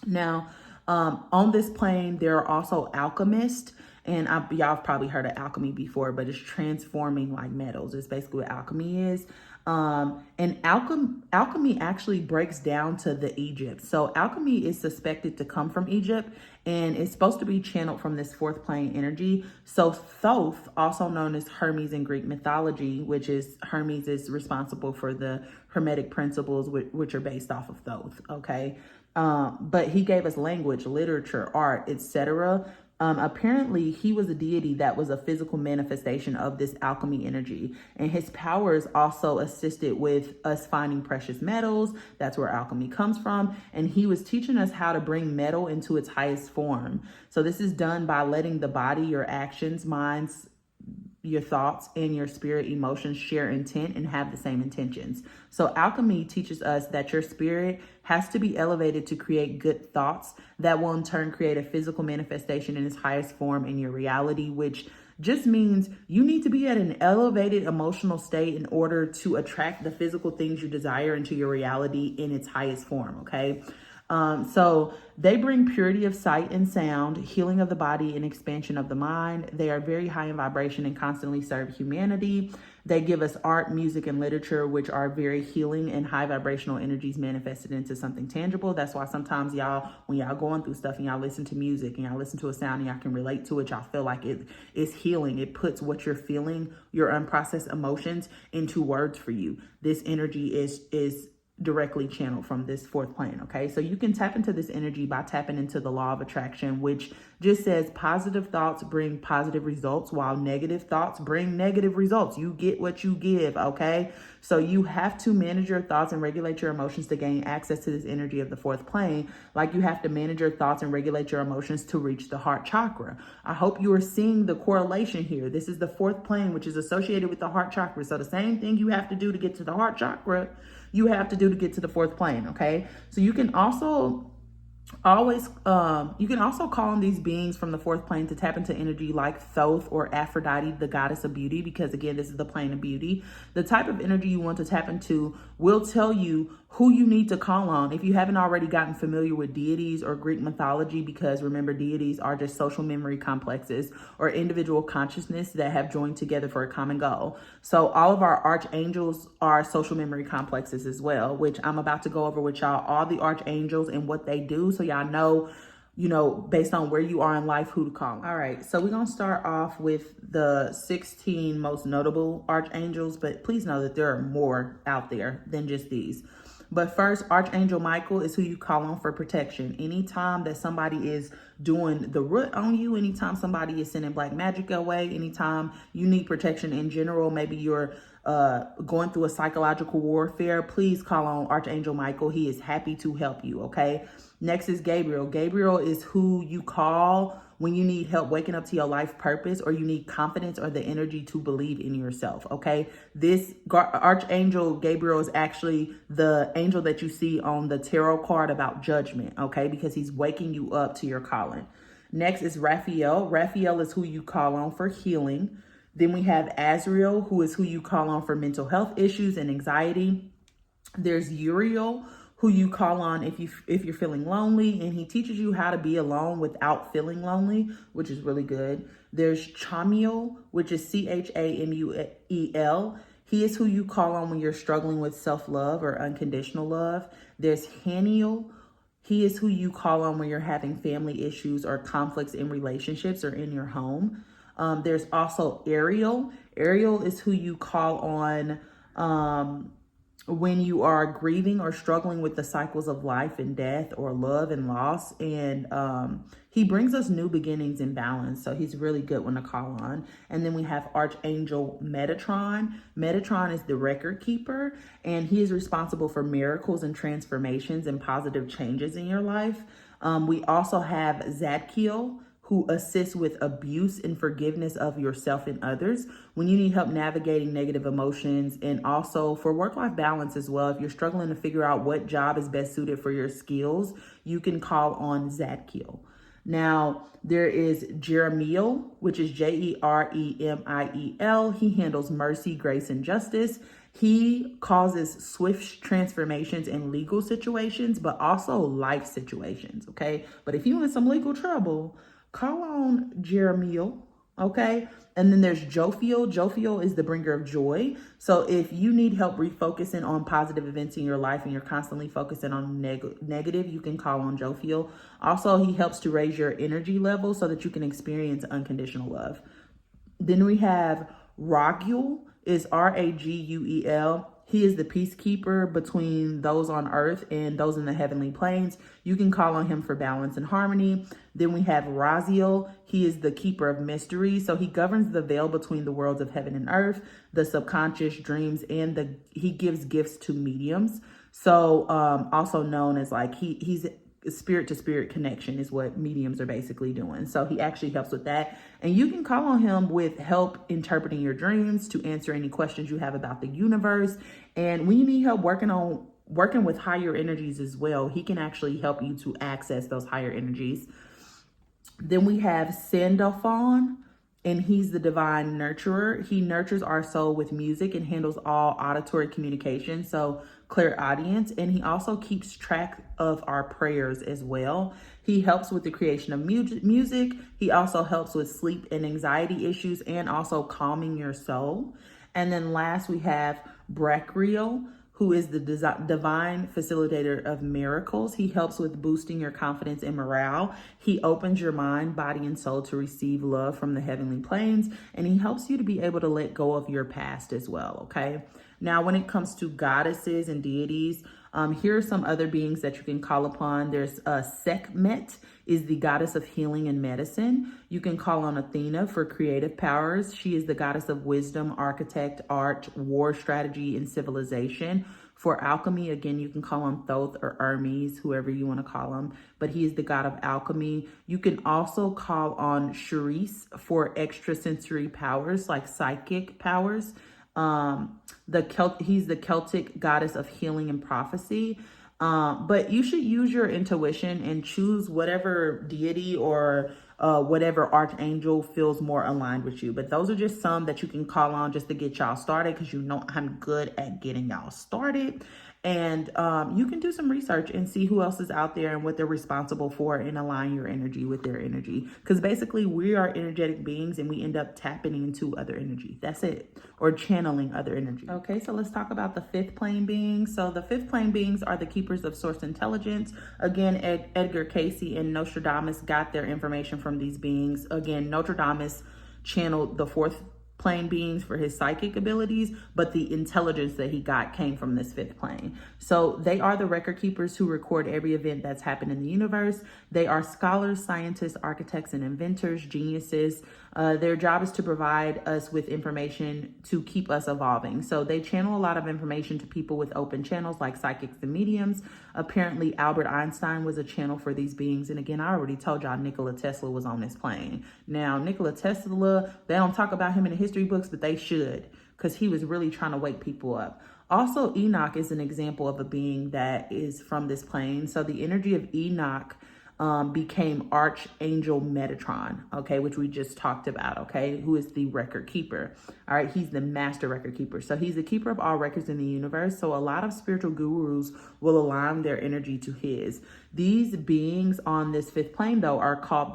Now, on this plane, there are also alchemists. And y'all have probably heard of alchemy before, but it's transforming like metals. It's basically what alchemy is. And alchemy actually breaks down to the Egypt. So alchemy is suspected to come from Egypt, and it's supposed to be channeled from this fourth plane energy. So Thoth, also known as Hermes in Greek mythology, which is Hermes is responsible for the Hermetic principles, which are based off of Thoth. Okay. But he gave us language, literature, art, etc. Apparently, he was a deity that was a physical manifestation of this alchemy energy. And his powers also assisted with us finding precious metals. That's where alchemy comes from. And he was teaching us how to bring metal into its highest form. So this is done by letting the body, your actions, minds, your thoughts, and your spirit emotions share intent and have the same intentions. So alchemy teaches us that your spirit has to be elevated to create good thoughts that will in turn create a physical manifestation in its highest form in your reality, which just means you need to be at an elevated emotional state in order to attract the physical things you desire into your reality in its highest form. Okay. So they bring purity of sight and sound, healing of the body, and expansion of the mind. They are very high in vibration and constantly serve humanity. They give us art, music, and literature, which are very healing and high vibrational energies manifested into something tangible. That's why sometimes y'all, when y'all going through stuff and y'all listen to music and y'all listen to a sound and y'all can relate to it, y'all feel like it is healing. It puts what you're feeling, your unprocessed emotions, into words for you. This energy is directly channeled from this fourth plane. Okay, so you can tap into this energy by tapping into the law of attraction, which just says positive thoughts bring positive results, while negative thoughts bring negative results. You get what you give. Okay, so you have to manage your thoughts and regulate your emotions to gain access to this energy of the fourth plane, like you have to manage your thoughts and regulate your emotions to reach the heart chakra. I hope you are seeing the correlation here. This is the fourth plane, which is associated with the heart chakra. So the same thing you have to do to get to the heart chakra, you have to do to get to the fourth plane. Okay, so you can also call on these beings from the fourth plane to tap into energy like Thoth or Aphrodite, the goddess of beauty, because again, this is the plane of beauty. The type of energy you want to tap into will tell you who you need to call on if you haven't already gotten familiar with deities or Greek mythology, because remember, deities are just social memory complexes or individual consciousness that have joined together for a common goal. So all of our archangels are social memory complexes as well, which I'm about to go over with y'all, all the archangels and what they do, so y'all know, based on where you are in life, who to call. All right, so we're going to start off with the 16 most notable archangels, but please know that there are more out there than just these. But first, Archangel Michael is who you call on for protection. Anytime that somebody is doing the root on you, anytime somebody is sending black magic away, anytime you need protection in general, maybe you're going through a psychological warfare, please call on Archangel Michael. He is happy to help you, okay? Next is Gabriel. Gabriel is who you call when you need help waking up to your life purpose, or you need confidence or the energy to believe in yourself, okay? This Archangel Gabriel is actually the angel that you see on the tarot card about judgment, okay? Because he's waking you up to your calling. Next is Raphael. Raphael is who you call on for healing. Then we have Azrael, who is who you call on for mental health issues and anxiety. There's Uriel, who you call on if you're feeling lonely, and he teaches you how to be alone without feeling lonely, which is really good. There's Chamuel, which is Chamuel. He is who you call on when you're struggling with self-love or unconditional love. There's Haniel. He is who you call on when you're having family issues or conflicts in relationships or in your home. There's also Ariel. Ariel is who you call on when you are grieving or struggling with the cycles of life and death or love and loss. And he brings us new beginnings and balance. So he's really good one to call on. And then we have Archangel Metatron. Metatron is the record keeper, and he is responsible for miracles and transformations and positive changes in your life. We also have Zadkiel, who assists with abuse and forgiveness of yourself and others when you need help navigating negative emotions, and also for work-life balance as well. If you're struggling to figure out what job is best suited for your skills, you can call on Zadkiel. Now, there is Jeremiel, which is Jeremiel. He handles mercy, grace, and justice. He causes swift transformations in legal situations, but also life situations, okay? But if you're in some legal trouble, call on Jeremiel, okay? And then there's Jophiel. Jophiel is the bringer of joy. So if you need help refocusing on positive events in your life and you're constantly focusing on negative, you can call on Jophiel. Also, he helps to raise your energy level so that you can experience unconditional love. Then we have Raguel, is Raguel. He is the peacekeeper between those on earth and those in the heavenly planes. You can call on him for balance and harmony. Then we have Raziel. He is the keeper of mysteries. So he governs the veil between the worlds of heaven and earth, the subconscious, dreams, and he gives gifts to mediums. So also known as like he's spirit to spirit connection is what mediums are basically doing. So he actually helps with that. And you can call on him with help interpreting your dreams, to answer any questions you have about the universe. And when you need help working with higher energies as well, he can actually help you to access those higher energies. Then we have Sandalphon, and he's the divine nurturer. He nurtures our soul with music and handles all auditory communication, so clairaudience, and he also keeps track of our prayers as well. He helps with the creation of music. He also helps with sleep and anxiety issues and also calming your soul. And then last, we have Bracriel, who is the divine facilitator of miracles. He helps with boosting your confidence and morale. He opens your mind, body, and soul to receive love from the heavenly planes. And he helps you to be able to let go of your past as well, okay? Now, when it comes to goddesses and deities, here are some other beings that you can call upon. There's Sekhmet, is the goddess of healing and medicine. You can call on Athena for creative powers. She is the goddess of wisdom, architect, art, war strategy, and civilization. For alchemy, again, you can call on Thoth or Hermes, whoever you want to call him, but he is the god of alchemy. You can also call on Cherise for extrasensory powers, like psychic powers. He's the Celtic goddess of healing and prophecy. But you should use your intuition and choose whatever deity or whatever archangel feels more aligned with you. But those are just some that you can call on just to get y'all started, because you know I'm good at getting y'all started. And you can do some research and see who else is out there and what they're responsible for, and align your energy with their energy. Because basically we are energetic beings and we end up tapping into other energy. That's it. Or channeling other energy. Okay, so let's talk about the fifth plane beings. So the fifth plane beings are the keepers of source intelligence. Again, Edgar Cayce and Nostradamus got their information from these beings. Again, Nostradamus channeled the fourth plane beings for his psychic abilities, but the intelligence that he got came from this fifth plane. So they are the record keepers who record every event that's happened in the universe. They are scholars, scientists, architects, and inventors, geniuses. Their job is to provide us with information to keep us evolving. So they channel a lot of information to people with open channels like psychics and mediums. Apparently, Albert Einstein was a channel for these beings. And again, I already told y'all Nikola Tesla was on this plane. Now, Nikola Tesla, they don't talk about him in the history books, but they should, because he was really trying to wake people up. Also, Enoch is an example of a being that is from this plane. So the energy of Enoch became Archangel Metatron, okay, which we just talked about, okay, who is the record keeper. All right, he's the master record keeper. So he's the keeper of all records in the universe. So a lot of spiritual gurus will align their energy to his. These beings on this fifth plane, though, are called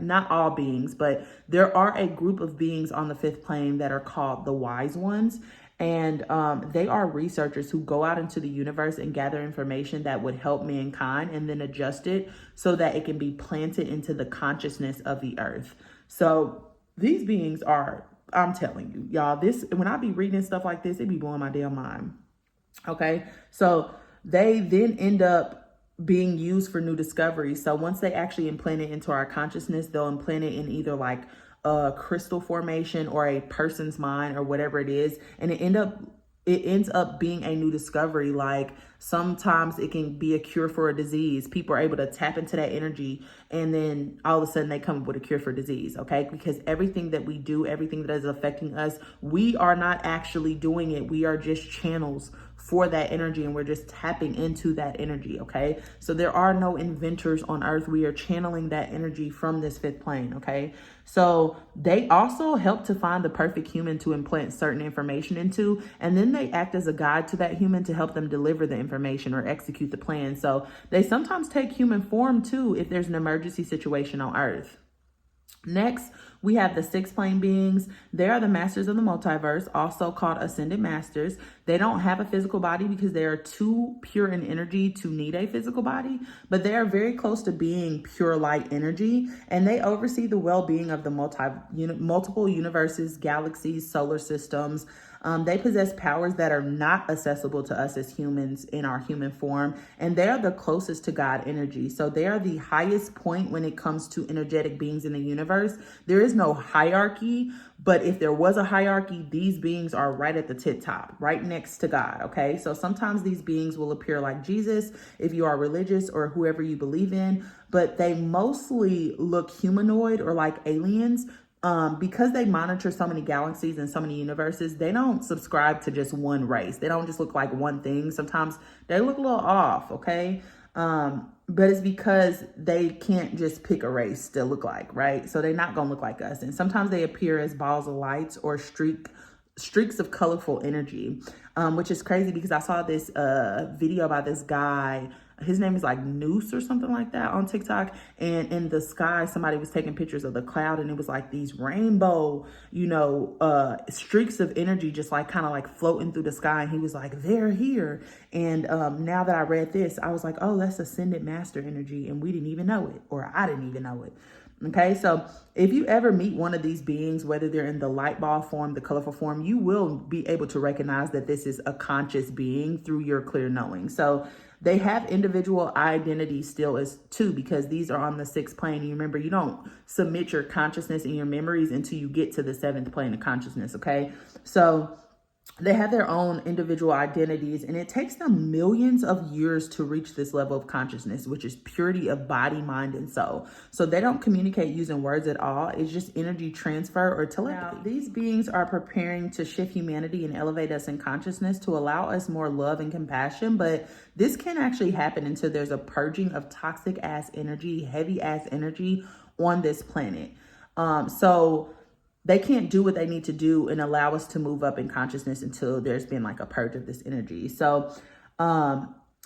not all beings, but there are a group of beings on the fifth plane that are called the wise ones. And they are researchers who go out into the universe and gather information that would help mankind and then adjust it so that it can be planted into the consciousness of the earth. So these beings are, I'm telling you, y'all, when I be reading stuff like this, it be blowing my damn mind. Okay, so they then end up being used for new discoveries. So once they actually implant it into our consciousness, they'll implant it in either like a crystal formation or a person's mind or whatever it is, and it ends up being a new discovery. Like sometimes it can be a cure for a disease. People are able to tap into that energy, and then all of a sudden they come up with a cure for disease, okay? Because everything that we do, everything that is affecting us, we are not actually doing it. We are just channels for that energy, and we're just tapping into that energy, okay? So there are no inventors on earth. We are channeling that energy from this fifth plane, okay? So they also help to find the perfect human to implant certain information into, and then they act as a guide to that human to help them deliver the information or execute the plan. So they sometimes take human form too if there's an emergency situation on earth. Next, we have the sixth plane beings. They are the masters of the multiverse, also called ascended masters. They don't have a physical body because they are too pure in energy to need a physical body, but they are very close to being pure light energy, and they oversee the well-being of the multiple universes, galaxies, solar systems. They possess powers that are not accessible to us as humans in our human form, and they are the closest to God energy. So they are the highest point when it comes to energetic beings in the universe. There is no hierarchy, but if there was a hierarchy, these beings are right at the tip top, right next to God, okay? So sometimes these beings will appear like Jesus if you are religious or whoever you believe in, but they mostly look humanoid or like aliens. Because they monitor so many galaxies and so many universes, they don't subscribe to just one race. They don't just look like one thing. Sometimes they look a little off, okay? but it's because they can't just pick a race to look like, right? So they're not gonna look like us. And sometimes they appear as balls of lights or streaks of colorful energy, which is crazy because I saw this video about this guy. His name is like Noose or something like that on TikTok. And in the sky, somebody was taking pictures of the cloud, and it was like these rainbow, streaks of energy just like kind of like floating through the sky. And he was like, they're here. And now that I read this, I was like, oh, that's ascended master energy. And we didn't even know it, or I didn't even know it. Okay, so if you ever meet one of these beings, whether they're in the light ball form, the colorful form, you will be able to recognize that this is a conscious being through your clear knowing. So they have individual identity still as too, because these are on the 6th plane. And you remember, you don't submit your consciousness and your memories until you get to the 7th plane of consciousness. Okay, so they have their own individual identities, and it takes them millions of years to reach this level of consciousness, which is purity of body, mind, and soul. So they don't communicate using words at all. It's just energy transfer or telepathy. Now, these beings are preparing to shift humanity and elevate us in consciousness to allow us more love and compassion. But this can actually happen until there's a purging of toxic ass energy, heavy ass energy on this planet. So they can't do what they need to do and allow us to move up in consciousness until there's been like a purge of this energy. So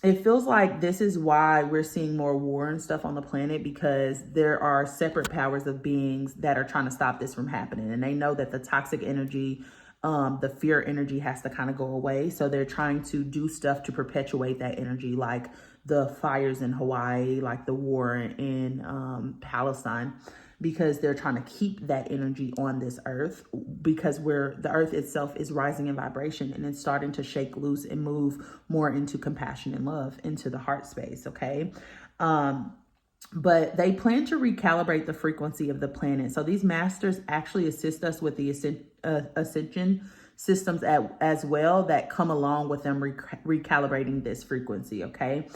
it feels like this is why we're seeing more war and stuff on the planet, because there are separate powers of beings that are trying to stop this from happening. And they know that the toxic energy, the fear energy has to kind of go away. So they're trying to do stuff to perpetuate that energy, like the fires in Hawaii, like the war in Palestine, because they're trying to keep that energy on this earth, because the earth itself is rising in vibration, and it's starting to shake loose and move more into compassion and love into the heart space. Okay. But they plan to recalibrate the frequency of the planet. So these masters actually assist us with the ascension systems as well that come along with them recalibrating this frequency. Okay.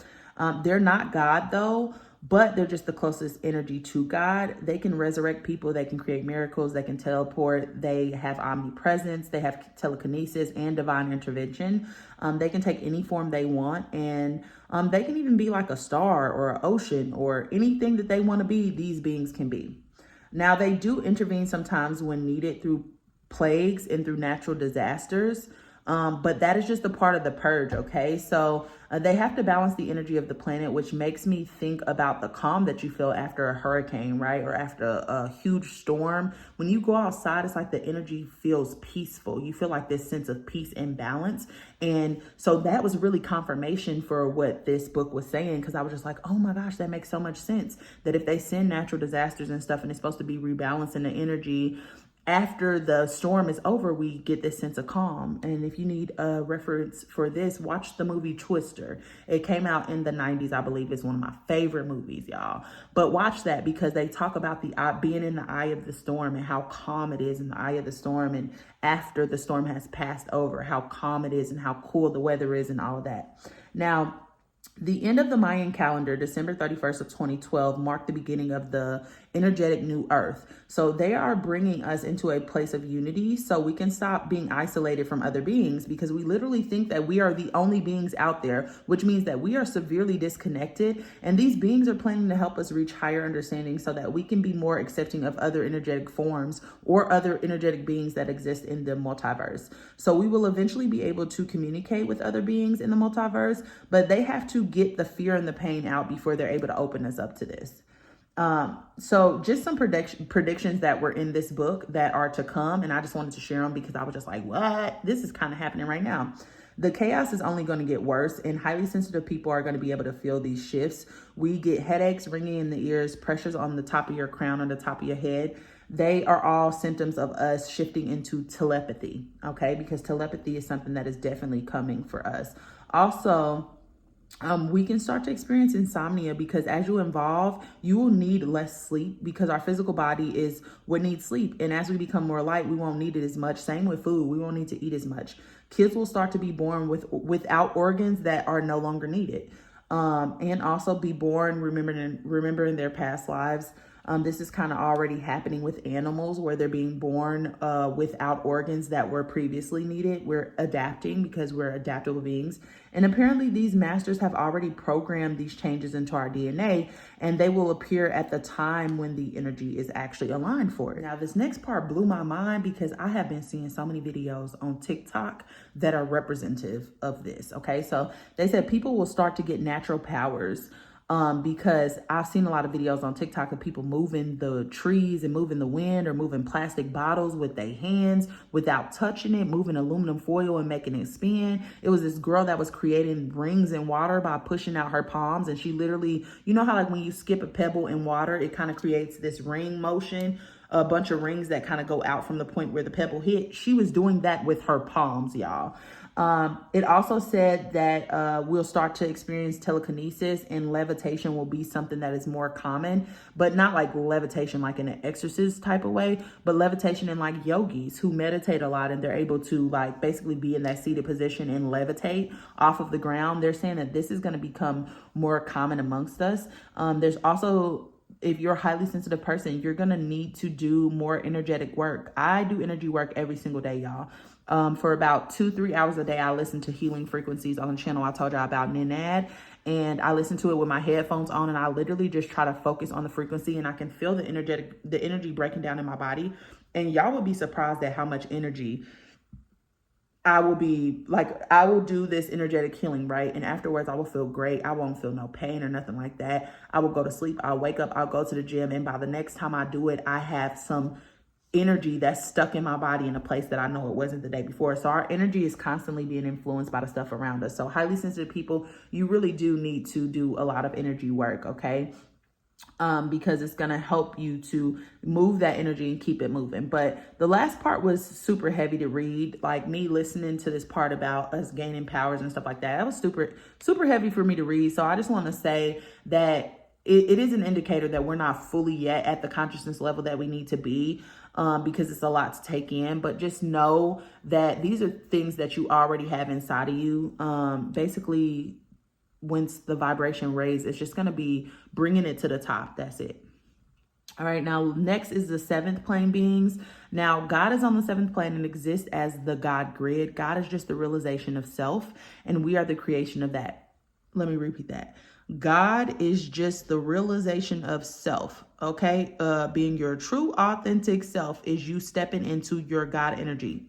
They're not God though, but they're just the closest energy to God. They can resurrect people. They can create miracles. They can teleport. They have omnipresence. They have telekinesis and divine intervention. They can take any form they want, and they can even be like a star or an ocean or anything that they want to be. These beings can be. Now, they do intervene sometimes when needed through plagues and through natural disasters. But that is just a part of the purge, okay? So they have to balance the energy of the planet, which makes me think about the calm that you feel after a hurricane, right? Or after a huge storm. When you go outside, it's like the energy feels peaceful. You feel like this sense of peace and balance. And so that was really confirmation for what this book was saying, because I was just like, oh my gosh, that makes so much sense. That if they send natural disasters and stuff and it's supposed to be rebalancing the energy, after the storm is over, we get this sense of calm. And if you need a reference for this, watch the movie Twister. It came out in the 90s, I believe. It's one of my favorite movies, y'all. But watch that, because they talk about the being in the eye of the storm and how calm it is in the eye of the storm. And after the storm has passed over, how calm it is and how cool the weather is and all of that. Now, the end of the Mayan calendar, December 31st of 2012, marked the beginning of the energetic new earth. So they are bringing us into a place of unity so we can stop being isolated from other beings, because we literally think that we are the only beings out there, which means that we are severely disconnected. And these beings are planning to help us reach higher understanding so that we can be more accepting of other energetic forms or other energetic beings that exist in the multiverse. So we will eventually be able to communicate with other beings in the multiverse, but they have to get the fear and the pain out before they're able to open us up to this. So just some predictions that were in this book that are to come. And I just wanted to share them because I was just like, what? This is kind of happening right now. The chaos is only going to get worse, and highly sensitive people are going to be able to feel these shifts. We get headaches, ringing in the ears, pressures on the top of your crown, on the top of your head. They are all symptoms of us shifting into telepathy, okay? Because telepathy is something that is definitely coming for us. Also, we can start to experience insomnia, because as you evolve, you will need less sleep, because our physical body is what needs sleep. And as we become more light, we won't need it as much. Same with food. We won't need to eat as much. Kids will start to be born without organs that are no longer needed. And also be born remembering their past lives. This is kind of already happening with animals where they're being born without organs that were previously needed. We're adapting because we're adaptable beings. And apparently these masters have already programmed these changes into our DNA, and they will appear at the time when the energy is actually aligned for it. Now, this next part blew my mind because I have been seeing so many videos on TikTok that are representative of this. Okay, so they said people will start to get natural powers because I've seen a lot of videos on TikTok of people moving the trees and moving the wind, or moving plastic bottles with their hands without touching it, moving aluminum foil and making it spin. It was this girl that was creating rings in water by pushing out her palms. And she literally, you know how like when you skip a pebble in water, it kind of creates this ring motion, a bunch of rings that kind of go out from the point where the pebble hit. She was doing that with her palms, y'all. It also said that we'll start to experience telekinesis, and levitation will be something that is more common, but not like levitation like in an exorcist type of way, but levitation in like yogis who meditate a lot and they're able to like basically be in that seated position and levitate off of the ground. They're saying that this is going to become more common amongst us. There's also, if you're a highly sensitive person, you're going to need to do more energetic work. I do energy work every single day, y'all. For about 2-3 hours a day, I listen to healing frequencies on the channel I told y'all about, Ninad, and I listen to it with my headphones on, and I literally just try to focus on the frequency, and I can feel the energy breaking down in my body. And y'all will be surprised at how much energy I will be like. I will do this energetic healing, right? And afterwards I will feel great. I won't feel no pain or nothing like that. I will go to sleep. I'll wake up. I'll go to the gym. And by the next time I do it, I have some energy that's stuck in my body in a place that I know it wasn't the day before. So our energy is constantly being influenced by the stuff around us. So highly sensitive people, you really do need to do a lot of energy work, okay? Because it's going to help you to move that energy and keep it moving. But the last part was super heavy to read. Like me listening to this part about us gaining powers and stuff like that, that was super heavy for me to read. So I just want to say that it is an indicator that we're not fully yet at the consciousness level that we need to be. Because it's a lot to take in, but just know that these are things that you already have inside of you. Basically, once the vibration raises, it's just going to be bringing it to the top. That's it. All right. Now, next is the seventh plane beings. Now, God is on the seventh plane and exists as the God grid. God is just the realization of self, and we are the creation of that. Let me repeat that. God is just the realization of self, okay? Being your true, authentic self is you stepping into your God energy.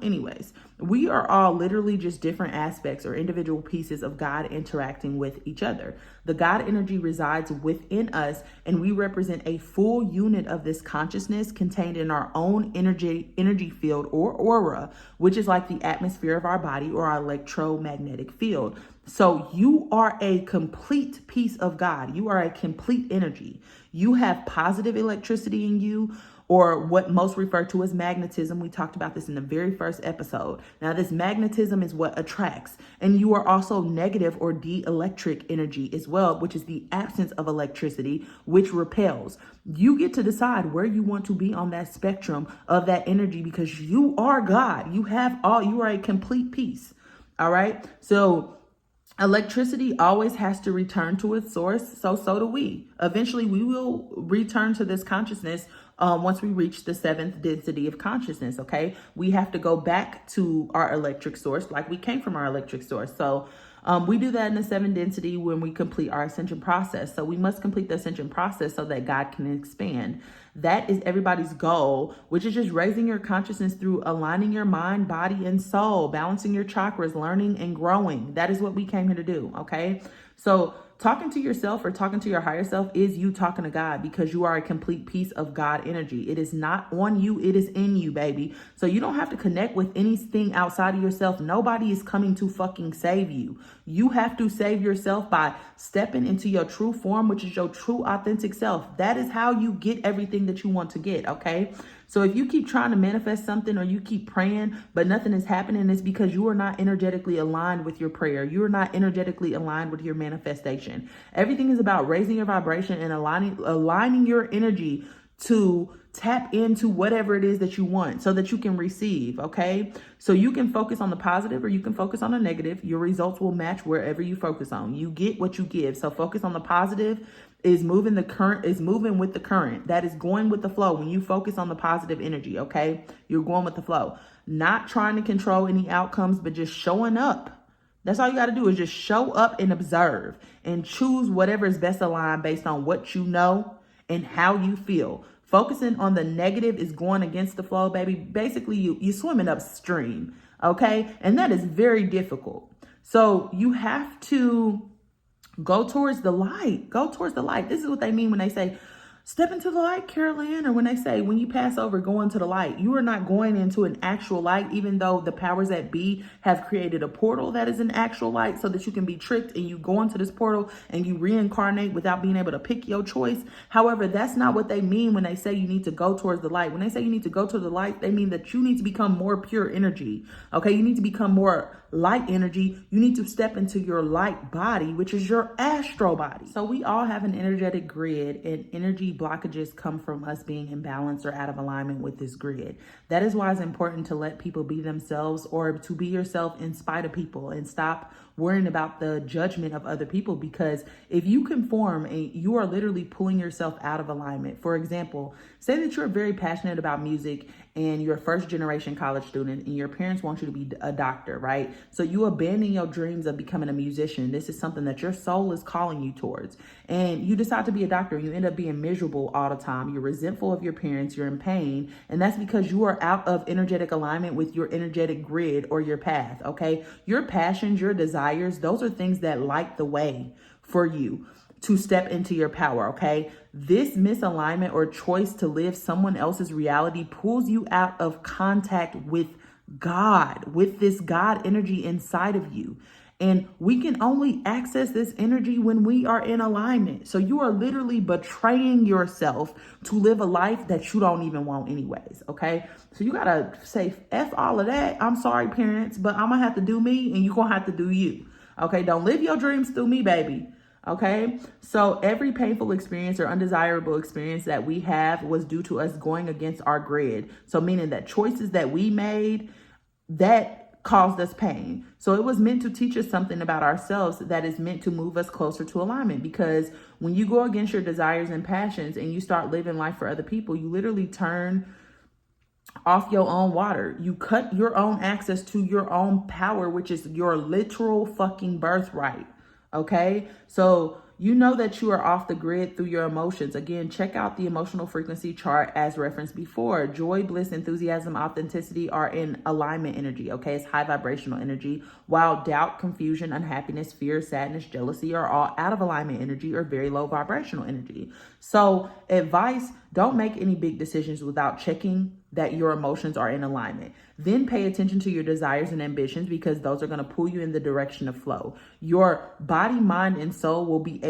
Anyways, we are all literally just different aspects or individual pieces of God interacting with each other. The God energy resides within us, and we represent a full unit of this consciousness contained in our own energy field or aura, which is like the atmosphere of our body or our electromagnetic field. So you are a complete piece of God. You are a complete energy. You have positive electricity in you, or what most refer to as magnetism. We talked about this in the very first episode. Now, this magnetism is what attracts. And you are also negative or dielectric energy as well, which is the absence of electricity, which repels. You get to decide where you want to be on that spectrum of that energy because you are God. You are a complete piece. All right. So electricity always has to return to its source. So do we. Eventually, we will return to this consciousness once we reach the seventh density of consciousness, okay? We have to go back to our electric source like we came from our electric source. So we do that in the seventh density when we complete our ascension process. So we must complete the ascension process so that God can expand. That is everybody's goal, which is just raising your consciousness through aligning your mind, body, and soul, balancing your chakras, learning and growing. That is what we came here to do, okay? So talking to yourself or talking to your higher self is you talking to God, because you are a complete piece of God energy. It is not on you. It is in you, baby. So you don't have to connect with anything outside of yourself. Nobody is coming to fucking save you. You have to save yourself by stepping into your true form, which is your true authentic self. That is how you get everything that you want to get, okay? So if you keep trying to manifest something or you keep praying, but nothing is happening, it's because you are not energetically aligned with your prayer. You are not energetically aligned with your manifestation. Everything is about raising your vibration and aligning your energy to tap into whatever it is that you want so that you can receive, okay? So you can focus on the positive or you can focus on the negative. Your results will match wherever you focus on. You get what you give. So focus on the positive is moving with the current. That is going with the flow. When you focus on the positive energy, okay, you're going with the flow, not trying to control any outcomes, but just showing up. That's all you got to do is just show up and observe and choose whatever is best aligned based on what you know and how you feel. Focusing on the negative is going against the flow, baby. Basically, you're swimming upstream, okay? And that is very difficult. So you have to go towards the light. Go towards the light. This is what they mean when they say, step into the light, Carolyn, or when they say, when you pass over, go into the light. You are not going into an actual light, even though the powers that be have created a portal that is an actual light so that you can be tricked and you go into this portal and you reincarnate without being able to pick your choice. However, that's not what they mean when they say you need to go towards the light. When they say you need to go to the light, they mean that you need to become more pure energy. Okay, you need to become more light energy. You need to step into your light body, which is your astral body. So we all have an energetic grid, and energy blockages come from us being imbalanced or out of alignment with this grid. That is why it's important to let people be themselves, or to be yourself in spite of people, and stop worrying about the judgment of other people, because if you conform, you are literally pulling yourself out of alignment. For example, say that you're very passionate about music and you're a first generation college student and your parents want you to be a doctor, right? So you abandon your dreams of becoming a musician. This is something that your soul is calling you towards. And you decide to be a doctor. You end up being miserable all the time. You're resentful of your parents. You're in pain. And that's because you are out of energetic alignment with your energetic grid or your path, okay? Your passions, your desires, those are things that light the way for you to step into your power, okay? This misalignment or choice to live someone else's reality pulls you out of contact with God, with this God energy inside of you. And we can only access this energy when we are in alignment. So you are literally betraying yourself to live a life that you don't even want anyways, okay? So you gotta say, F all of that. I'm sorry, parents, but I'm gonna have to do me and you're gonna have to do you, okay? Don't live your dreams through me, baby. Okay, so every painful experience or undesirable experience that we have was due to us going against our grid. So meaning that choices that we made that caused us pain. So it was meant to teach us something about ourselves that is meant to move us closer to alignment. Because when you go against your desires and passions and you start living life for other people, you literally turn off your own water. You cut your own access to your own power, which is your literal fucking birthright. Okay, so you know that you are off the grid through your emotions. Again, check out the emotional frequency chart as referenced before. Joy, bliss, enthusiasm, authenticity are in alignment energy. Okay, it's high vibrational energy, while doubt, confusion, unhappiness, fear, sadness, jealousy are all out of alignment energy or very low vibrational energy. So advice, don't make any big decisions without checking that your emotions are in alignment. Then pay attention to your desires and ambitions, because those are going to pull you in the direction of flow. Your body, mind, and soul will be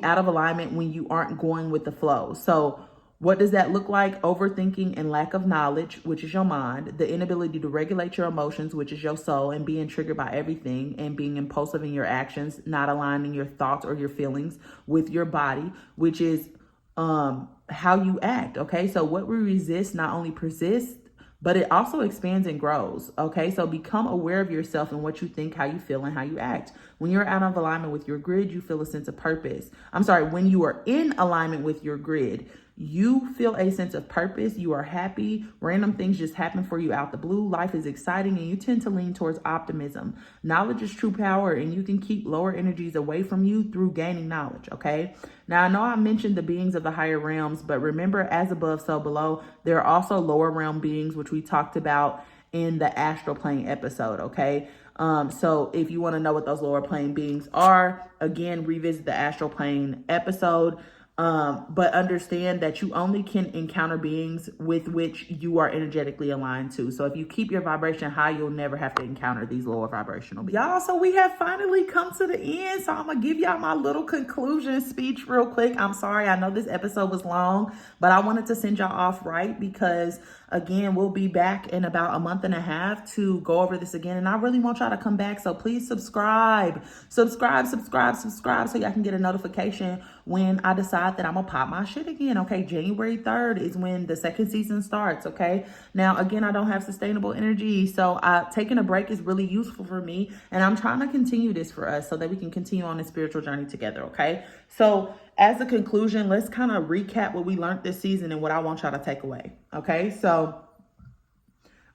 out of alignment when you aren't going with the flow. So what does that look like? Overthinking and lack of knowledge, which is your mind, the inability to regulate your emotions, which is your soul, and being triggered by everything and being impulsive in your actions, not aligning your thoughts or your feelings with your body, which is how you act. Okay, so what we resist not only persists, but it also expands and grows. Okay, so become aware of yourself and what you think, how you feel, and how you act. When you're out of alignment with your grid, you feel a sense of purpose. When you are in alignment with your grid, you feel a sense of purpose. You are happy. Random things just happen for you out the blue. Life is exciting and you tend to lean towards optimism. Knowledge is true power, and you can keep lower energies away from you through gaining knowledge, okay? Now, I know I mentioned the beings of the higher realms, but remember, as above, so below. There are also lower realm beings, which we talked about in the astral plane episode, okay? So if you want to know what those lower plane beings are, again, revisit the astral plane episode. But understand that you only can encounter beings with which you are energetically aligned to. So if you keep your vibration high, you'll never have to encounter these lower vibrational beings. Y'all, so we have finally come to the end. So I'm going to give y'all my little conclusion speech real quick. I'm sorry. I know this episode was long, but I wanted to send y'all off right, because again, we'll be back in about a month and a half to go over this again. And I really want y'all to come back. So please subscribe so y'all can get a notification when I decide that I'm gonna pop my shit again. Okay, January 3rd is when the second season starts. Okay, now again, I don't have sustainable energy, so taking a break is really useful for me, and I'm trying to continue this for us so that we can continue on a spiritual journey together. Okay, so as a conclusion, let's kind of recap what we learned this season and what I want y'all to take away. Okay, so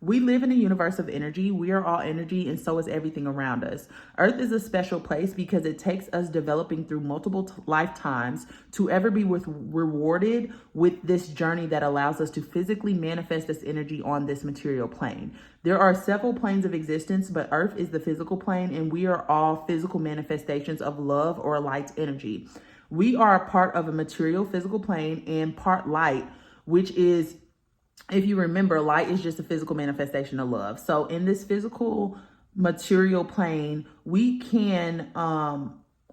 we live in a universe of energy. We are all energy, and so is everything around us. Earth is a special place because it takes us developing through multiple lifetimes to ever be rewarded with this journey that allows us to physically manifest this energy on this material plane. There are several planes of existence, but Earth is the physical plane, and we are all physical manifestations of love or light energy. We are a part of a material physical plane and part light, which is, if you remember, light is just a physical manifestation of love. So in this physical material plane, we can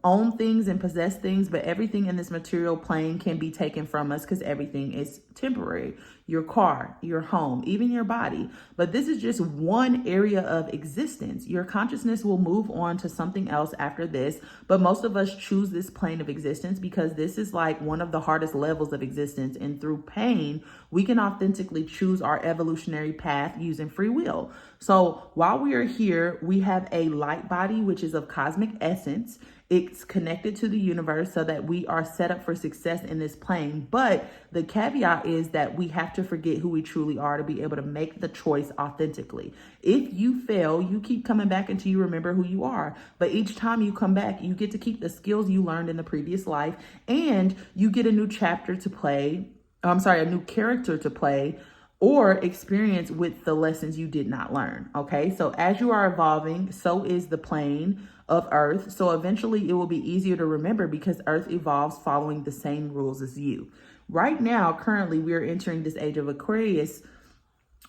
own things and possess things, but everything in this material plane can be taken from us because everything is temporary. Your car, your home, even your body. But this is just one area of existence. Your consciousness will move on to something else after this, but most of us choose this plane of existence because this is like one of the hardest levels of existence. And through pain, we can authentically choose our evolutionary path using free will. So while we are here, we have a light body, which is of cosmic essence. It's connected to the universe so that we are set up for success in this plane. But the caveat is that we have to forget who we truly are to be able to make the choice authentically. If you fail, you keep coming back until you remember who you are. But each time you come back, you get to keep the skills you learned in the previous life, and you get a new chapter to play. A new character to play or experience with the lessons you did not learn. Okay, so as you are evolving, so is the plane of Earth. So eventually it will be easier to remember because Earth evolves following the same rules as you. Right now, currently, we are entering this age of Aquarius,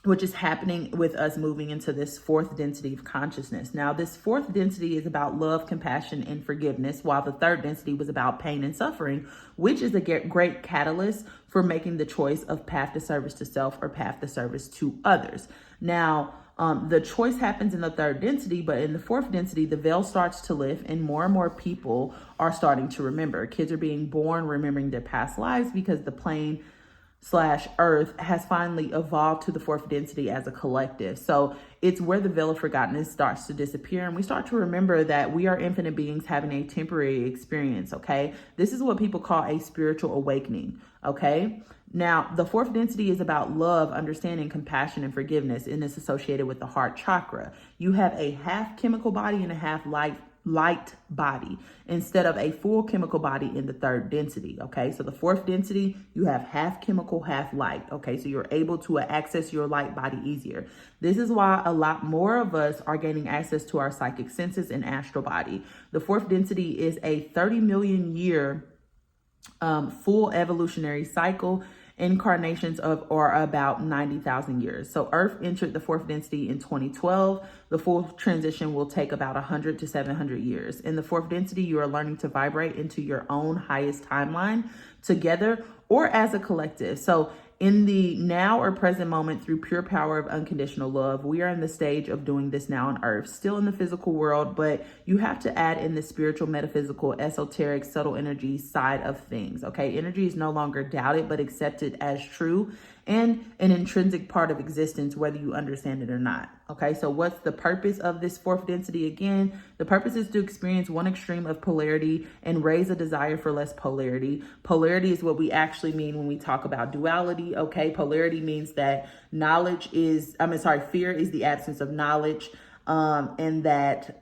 which is happening with us moving into this fourth density of consciousness. Now, this fourth density is about love, compassion, and forgiveness, while the third density was about pain and suffering, which is a great catalyst for making the choice of path to service to self or path to service to others. Now, the choice happens in the third density, but in the fourth density, the veil starts to lift and more people are starting to remember. Kids are being born remembering their past lives because the plane / Earth has finally evolved to the fourth density as a collective. So it's where the veil of forgottenness starts to disappear, and we start to remember that we are infinite beings having a temporary experience. Okay, this is what people call a spiritual awakening. Okay, now the fourth density is about love, understanding, compassion, and forgiveness, and it's associated with the heart chakra. You have a half chemical body and a half light body instead of a full chemical body in the third density. Okay, so the fourth density, you have half chemical, half light. Okay, so you're able to access your light body easier. This is why a lot more of us are gaining access to our psychic senses and astral body. The fourth density is a 30 million year full evolutionary cycle. Incarnations of or about 90,000 years. So Earth entered the fourth density in 2012. The full transition will take about 100 to 700 years. In the fourth density, you are learning to vibrate into your own highest timeline together or as a collective. So in the now or present moment, through pure power of unconditional love, we are in the stage of doing this now on Earth, still in the physical world, but you have to add in the spiritual, metaphysical, esoteric, subtle energy side of things. Okay, energy is no longer doubted, but accepted as true and an intrinsic part of existence, whether you understand it or not. Okay, so what's the purpose of this fourth density? Again, the purpose is to experience one extreme of polarity and raise a desire for less polarity. Polarity is what we actually mean when we talk about duality. Okay, polarity means that fear is the absence of knowledge, and that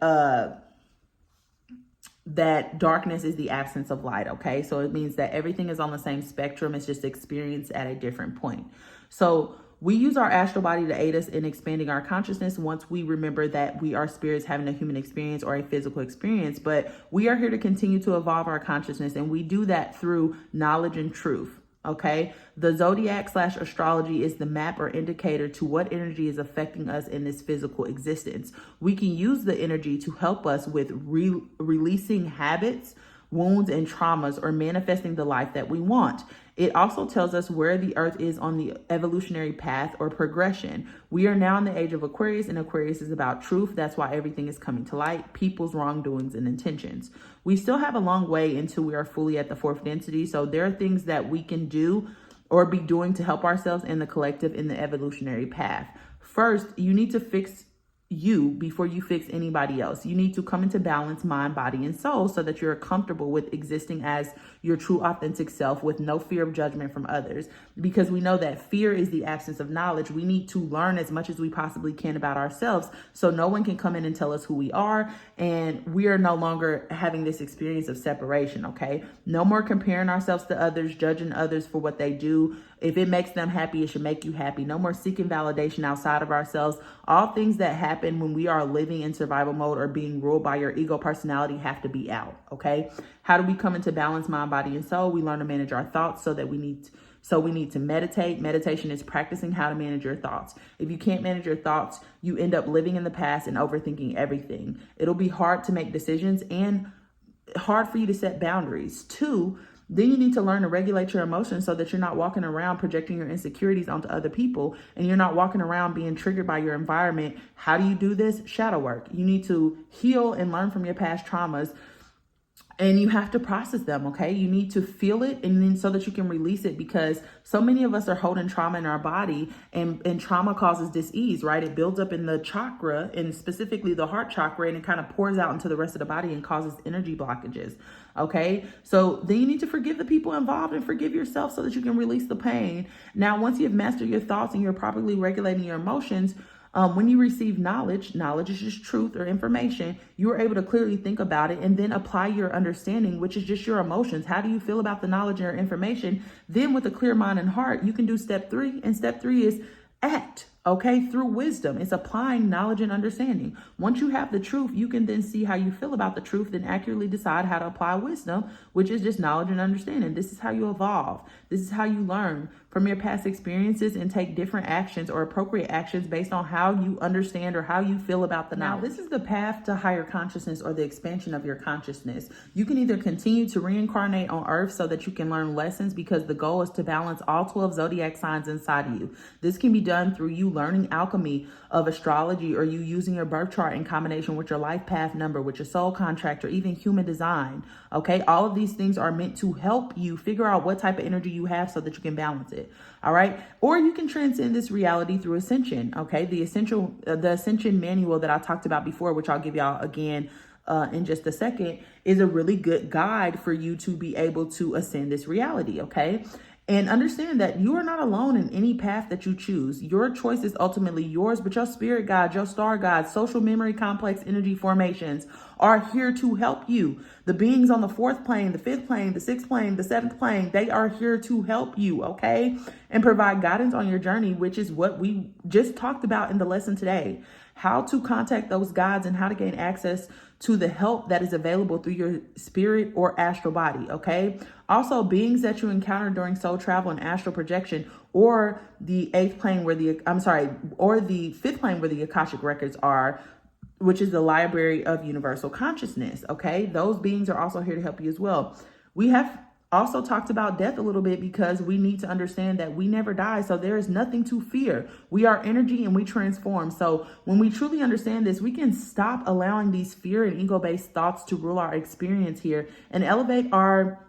darkness is the absence of light. Okay, so it means that everything is on the same spectrum. It's just experienced at a different point. So we use our astral body to aid us in expanding our consciousness once we remember that we are spirits having a human experience or a physical experience. But we are here to continue to evolve our consciousness, and we do that through knowledge and truth. Okay, the zodiac / astrology is the map or indicator to what energy is affecting us in this physical existence. We can use the energy to help us with releasing habits, wounds, and traumas, or manifesting the life that we want. It also tells us where the earth is on the evolutionary path or progression. We are now in the age of Aquarius, and Aquarius is about truth. That's why everything is coming to light, people's wrongdoings and intentions. We still have a long way until we are fully at the fourth density. So there are things that we can do or be doing to help ourselves and the collective in the evolutionary path. First, you need to fix you before you fix anybody else. You need to come into balance, mind, body, and soul, so that you're comfortable with existing as your true authentic self with no fear of judgment from others. Because we know that fear is the absence of knowledge. We need to learn as much as we possibly can about ourselves, so no one can come in and tell us who we are, and we are no longer having this experience of separation, okay? No more comparing ourselves to others, judging others for what they do. If it makes them happy, it should make you happy. No more seeking validation outside of ourselves. All things that happen when we are living in survival mode or being ruled by your ego personality have to be out, okay? How do we come into balance, mind, body, and soul? We learn to manage our thoughts we need to meditate. Meditation is practicing how to manage your thoughts. If you can't manage your thoughts, you end up living in the past and overthinking everything. It'll be hard to make decisions and hard for you to set boundaries. 2, then you need to learn to regulate your emotions so that you're not walking around projecting your insecurities onto other people, and you're not walking around being triggered by your environment. How do you do this? Shadow work. You need to heal and learn from your past traumas, and you have to process them, okay? You need to feel it, and then so that you can release it, because so many of us are holding trauma in our body, and trauma causes dis-ease, right? It builds up in the chakra, and specifically the heart chakra, and it kind of pours out into the rest of the body and causes energy blockages, okay? So then you need to forgive the people involved and forgive yourself so that you can release the pain. Now, once you've mastered your thoughts and you're properly regulating your emotions, when you receive knowledge is just truth or information, you are able to clearly think about it and then apply your understanding, which is just your emotions. How do you feel about the knowledge or information? Then with a clear mind and heart, you can do step 3. And step 3 is act, okay, through wisdom. It's applying knowledge and understanding. Once you have the truth, you can then see how you feel about the truth, then accurately decide how to apply wisdom, which is just knowledge and understanding. This is how you evolve. This is how you learn from your past experiences and take different actions or appropriate actions based on how you understand or how you feel about the knowledge. Now, this is the path to higher consciousness or the expansion of your consciousness. You can either continue to reincarnate on earth so that you can learn lessons, because the goal is to balance all 12 zodiac signs inside of you. This can be done through you learning alchemy of astrology, or you using your birth chart in combination with your life path number, with your soul contract, or even human design. Okay, all of these things are meant to help you figure out what type of energy you have so that you can balance it. All right, or you can transcend this reality through ascension. Okay, the ascension manual that I talked about before, which I'll give y'all again in just a second, is a really good guide for you to be able to ascend this reality. Okay. And understand that you are not alone in any path that you choose. Your choice is ultimately yours, but your spirit guide, your star guide, social memory complex energy formations are here to help you. The beings on the 4th plane, the 5th plane, the 6th plane, the 7th plane, they are here to help you, okay? And provide guidance on your journey, which is what we just talked about in the lesson today. How to contact those guides and how to gain access to the help that is available through your spirit or astral body, okay? Also, beings that you encounter during soul travel and astral projection, or the 8th plane or the 5th plane where the Akashic records are, which is the library of universal consciousness, okay? Those beings are also here to help you as well. We have also talked about death a little bit, because we need to understand that we never die. So there is nothing to fear. We are energy and we transform. So when we truly understand this, we can stop allowing these fear and ego-based thoughts to rule our experience here and elevate our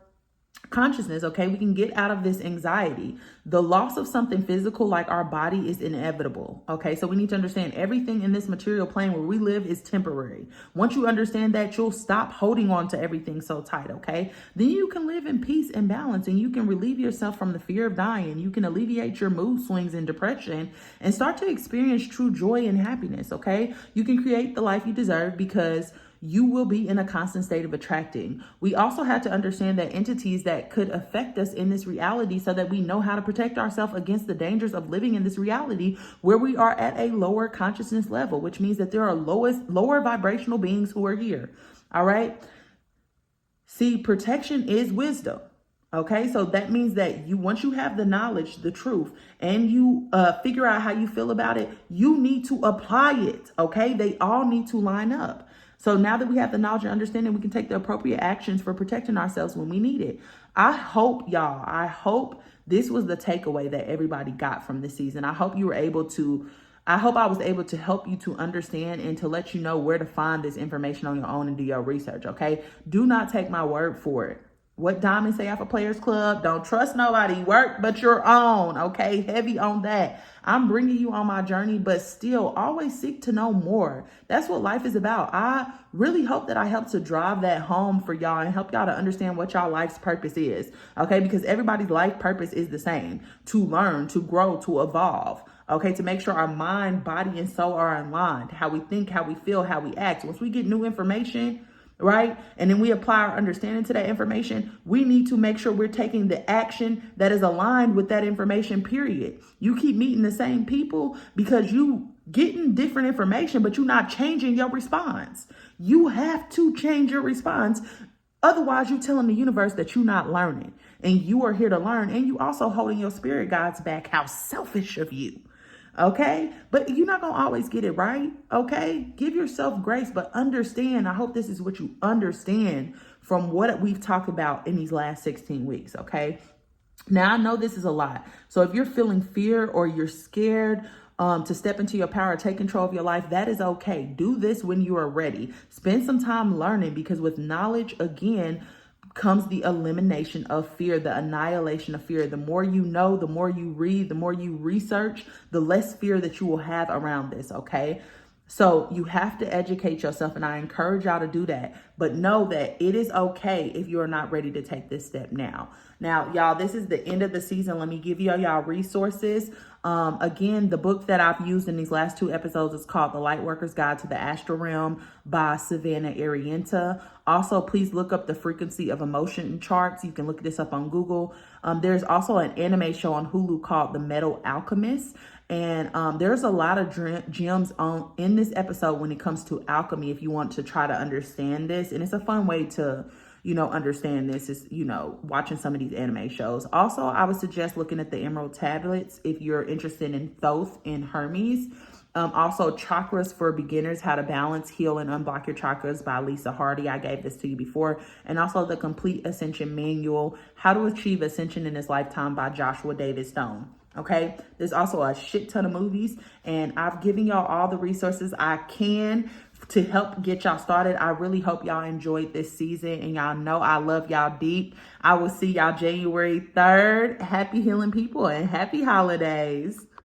consciousness, okay? We can get out of this anxiety. The loss of something physical like our body is inevitable, okay? So we need to understand everything in this material plane where we live is temporary. Once you understand that, you'll stop holding on to everything so tight, okay? Then you can live in peace and balance, and you can relieve yourself from the fear of dying. You can alleviate your mood swings and depression and start to experience true joy and happiness, okay? You can create the life you deserve, because you will be in a constant state of attracting. We also have to understand that entities that could affect us in this reality, so that we know how to protect ourselves against the dangers of living in this reality where we are at a lower consciousness level, which means that there are lower vibrational beings who are here. All right. See, protection is wisdom. Okay, so that means that once you have the knowledge, the truth, and you figure out how you feel about it, you need to apply it. Okay, they all need to line up. So now that we have the knowledge and understanding, we can take the appropriate actions for protecting ourselves when we need it. I hope this was the takeaway that everybody got from this season. I hope I was able to help you to understand and to let you know where to find this information on your own and do your research, okay? Do not take my word for it. What Diamond say off of Players Club? Don't trust nobody. Work but your own, okay? Heavy on that. I'm bringing you on my journey, but still always seek to know more. That's what life is about. I really hope that I help to drive that home for y'all and help y'all to understand what y'all life's purpose is, okay? Because everybody's life purpose is the same: to learn, to grow, to evolve. Okay, to make sure our mind, body, and soul are aligned. How we think, how we feel, how we act. Once we get new information, right, and then we apply our understanding to that information, we need to make sure we're taking the action that is aligned with that information, period. You keep meeting the same people because you getting different information, but you're not changing your response. You have to change your response. Otherwise, you're telling the universe that you're not learning, and you are here to learn, and you also holding your spirit guides back. How selfish of you. Okay, but you're not going to always get it right. Okay, give yourself grace, but understand. I hope this is what you understand from what we've talked about in these last 16 weeks. Okay, now I know this is a lot. So if you're feeling fear or you're scared to step into your power, take control of your life, that is okay. Do this when you are ready. Spend some time learning, because with knowledge, again, comes the elimination of fear, the annihilation of fear. The more you know, the more you read, the more you research, the less fear that you will have around this, okay? So you have to educate yourself, and I encourage y'all to do that. But know that it is okay if you're not ready to take this step now. Now, y'all, this is the end of the season. Let me give y'all resources. Again, the book that I've used in these last 2 episodes is called The Lightworker's Guide to the Astral Realm by Savannah Arienta. Also, please look up the frequency of emotion charts. You can look this up on Google. There's also an anime show on Hulu called The Metal Alchemist. And there's a lot of gems in this episode when it comes to alchemy, if you want to try to understand this. And it's a fun way to, understand this is, watching some of these anime shows. Also, I would suggest looking at the Emerald Tablets if you're interested in Thoth and Hermes. Also, Chakras for Beginners, How to Balance, Heal, and Unblock Your Chakras by Lisa Hardy. I gave this to you before. And also the Complete Ascension Manual, How to Achieve Ascension in This Lifetime by Joshua David Stone. Okay, there's also a shit ton of movies, and I've given y'all all the resources I can to help get y'all started. I really hope y'all enjoyed this season, and y'all know I love y'all deep. I will see y'all January 3rd. Happy healing, people, and happy holidays.